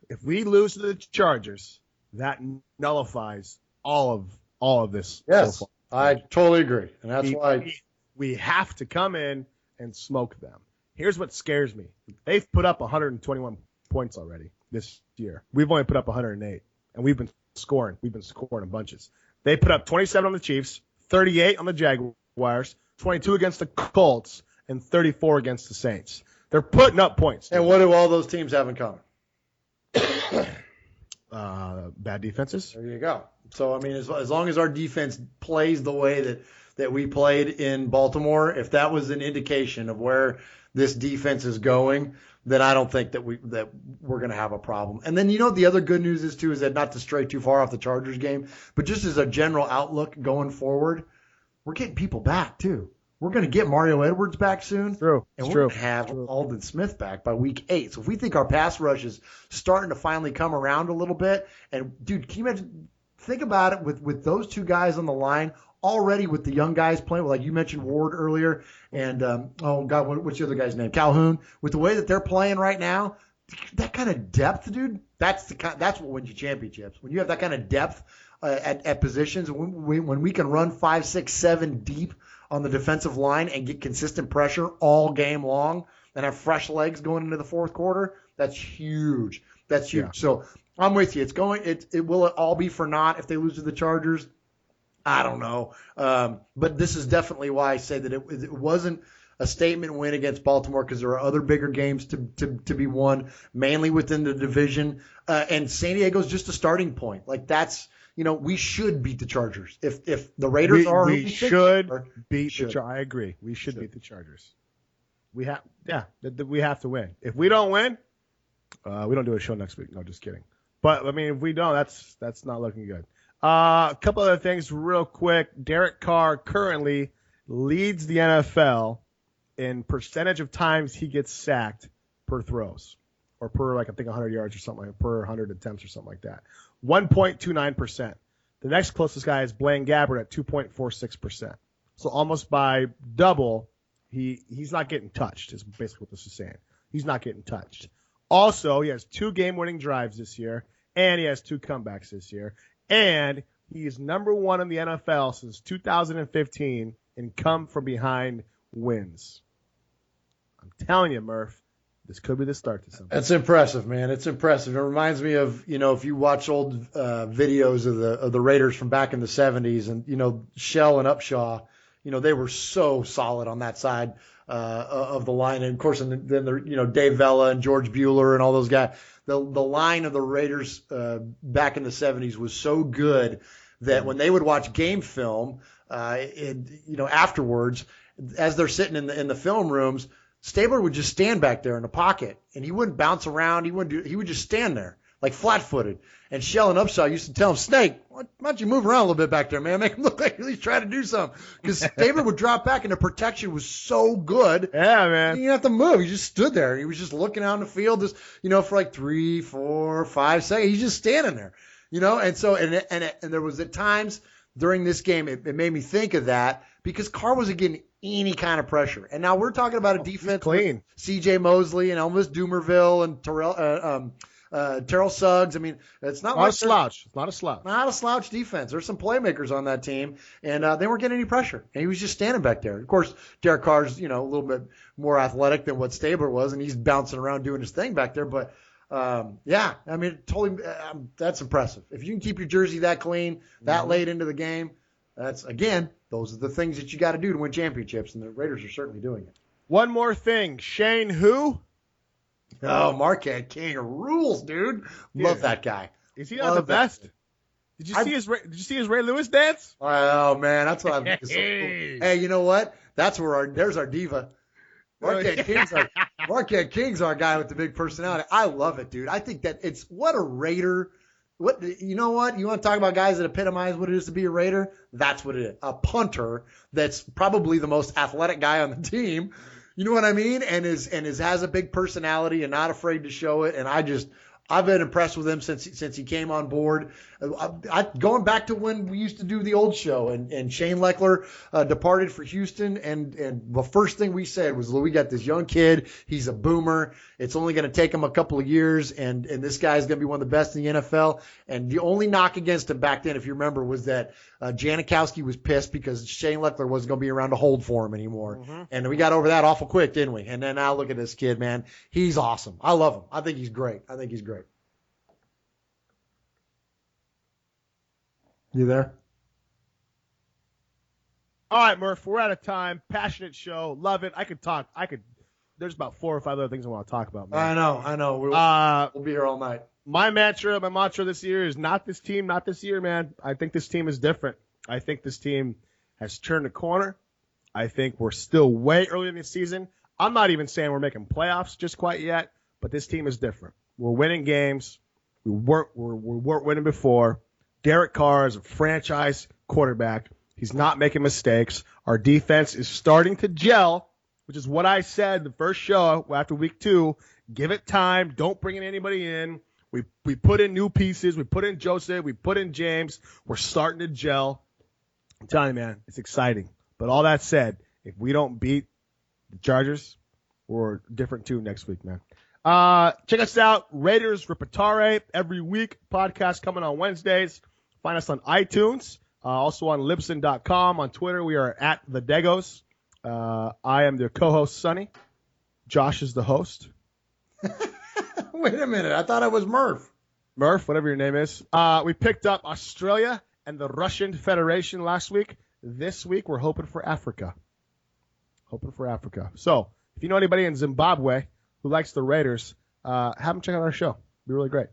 If we lose to the Chargers, that nullifies all of this. Yes, so I totally agree, and that's why we have to come in and smoke them. Here's what scares me. They've put up 121 points already this year. We've only put up 108, and we've been scoring. We've been scoring in bunches. They put up 27 on the Chiefs, 38 on the Jaguars, 22 against the Colts, and 34 against the Saints. They're putting up points. And what do all those teams have in common? Bad defenses. There you go. So, I mean, as long as our defense plays the way that we played in Baltimore, if that was an indication of where this defense is going, then I don't think that we're going to have a problem. And then, the other good news is that not to stray too far off the Chargers game, but just as a general outlook going forward, we're getting people back too. We're going to get Mario Edwards back soon. True. And we're going to have Aldon Smith back by week 8. So if we think our pass rush is starting to finally come around a little bit, and dude, can you imagine? Think about it with those two guys on the line. already with the young guys playing, like you mentioned Ward earlier, and what's the other guy's name? Calhoun. With the way that they're playing right now, that kind of depth, dude, that's what wins you championships. When you have that kind of depth at positions, when we can run 5, 6, 7 deep on the defensive line and get consistent pressure all game long and have fresh legs going into the fourth quarter, that's huge. That's huge. Yeah. So I'm with you. Will it all be for naught if they lose to the Chargers? I don't know. But this is definitely why I say that it wasn't a statement win against Baltimore, because there are other bigger games to be won, mainly within the division. And San Diego's just a starting point. Like, that's, we should beat the Chargers. If the Raiders we should beat the Chargers. I agree. We should beat the Chargers. We have to win. If we don't win, we don't do a show next week. No, just kidding. But I mean, if we don't, that's not looking good. A couple other things real quick. Derek Carr currently leads the NFL in percentage of times he gets sacked per throws, or per, like, I think 100 yards or something, like per 100 attempts or something like that. 1.29%. The next closest guy is Blaine Gabbert at 2.46%. So almost by double, he's not getting touched, is basically what this is saying. He's not getting touched. Also, he has 2 game-winning drives this year, and he has 2 comebacks this year. And he is number 1 in the NFL since 2015 in come-from-behind wins. I'm telling you, Murph, this could be the start to something. That's impressive, man. It's impressive. It reminds me of, if you watch old videos of the Raiders from back in the 70s, and, Shell and Upshaw, they were so solid on that side of the line. And, of course, then Dave Vella and George Bueller and all those guys. The line of the Raiders back in the 70s was so good that when they would watch game film, afterwards, as they're sitting in the film rooms, Stabler would just stand back there in the pocket, and he wouldn't bounce around. He would just stand there, like flat-footed. And Shell and Upshaw used to tell him, Snake, why don't you move around a little bit back there, man? Make him look like he's trying to do something. Because Stabler would drop back, and the protection was so good. Yeah, man. He didn't have to move. He just stood there. He was just looking out in the field, just, for like 3, 4, 5 seconds. He's just standing there, And so, and there was at times during this game, it made me think of that, because Carr wasn't getting any kind of pressure. And now we're talking about a defense clean. C.J. Mosley and Elvis Dumerville and Terrell Suggs. I mean, it's not a slouch. It's not a slouch. Not a slouch defense. There's some playmakers on that team, and they weren't getting any pressure. And he was just standing back there. Of course, Derek Carr's, a little bit more athletic than what Stabler was, and he's bouncing around doing his thing back there. But, yeah, I mean, totally, that's impressive. If you can keep your jersey that clean, that late into the game, that's, again, those are the things that you got to do to win championships, and the Raiders are certainly doing it. One more thing. Shane who? Oh, Marquette King rules, dude. Love that guy. Is he not the best? Did you see his Ray Lewis dance? Oh man, that's what I'm so cool. Hey, you know what? That's where there's our diva. Marquette King's our guy with the big personality. I love it, dude. I think that it's what a Raider. You know what? You want to talk about guys that epitomize what it is to be a Raider? That's what it is. A punter that's probably the most athletic guy on the team. You know what I mean? And has a big personality and not afraid to show it. And I've been impressed with him since he came on board. Going back to when we used to do the old show, and Shane Leckler departed for Houston, and the first thing we said was, we got this young kid. He's a boomer. It's only going to take him a couple of years, and this guy's going to be one of the best in the NFL. And the only knock against him back then, if you remember, was that Janikowski was pissed because Shane Leckler wasn't going to be around to hold for him anymore. Mm-hmm. And we got over that awful quick, didn't we? And then now look at this kid, man. He's awesome. I love him. I think he's great. You there? All right, Murph, we're out of time. Passionate show. Love it. There's about 4 or 5 other things I want to talk about, man. I know. We'll be here all night. My mantra this year is not this team, not this year, man. I think this team is different. I think this team has turned a corner. I think we're still way early in the season. I'm not even saying we're making playoffs just quite yet, but this team is different. We're winning games. We weren't winning before. Derek Carr is a franchise quarterback. He's not making mistakes. Our defense is starting to gel, which is what I said the first show after week 2. Give it time. Don't bring anybody in. We put in new pieces. We put in Joseph. We put in James. We're starting to gel. I'm telling you, man, it's exciting. But all that said, if we don't beat the Chargers, we're a different tune next week, man. Check us out, Raiders Riportare, every week. Podcast coming on Wednesdays. Find us on iTunes, also on Libsyn.com. On Twitter, we are at the Degos. I am their co-host, Sonny. Josh is the host. Wait a minute. I thought I was Murph. Murph, whatever your name is. We picked up Australia and the Russian Federation last week. This week, we're hoping for Africa. So, if you know anybody in Zimbabwe who likes the Raiders, have them check out our show. It'd be really great.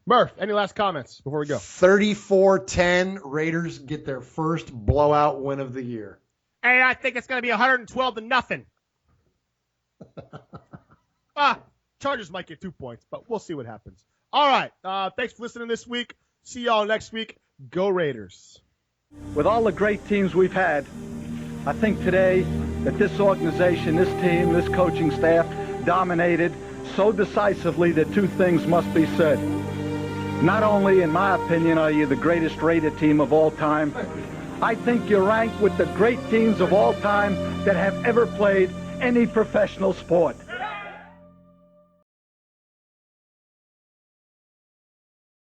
Murph, any last comments before we go? 34-10, Raiders get their first blowout win of the year. Hey, I think it's going to be 112-0. Chargers might get 2 points, but we'll see what happens. All right. Thanks for listening this week. See y'all next week. Go Raiders. With all the great teams we've had, I think today that this organization, this team, this coaching staff dominated so decisively that two things must be said. Not only, in my opinion, are you the greatest rated team of all time, I think you're ranked with the great teams of all time that have ever played any professional sport.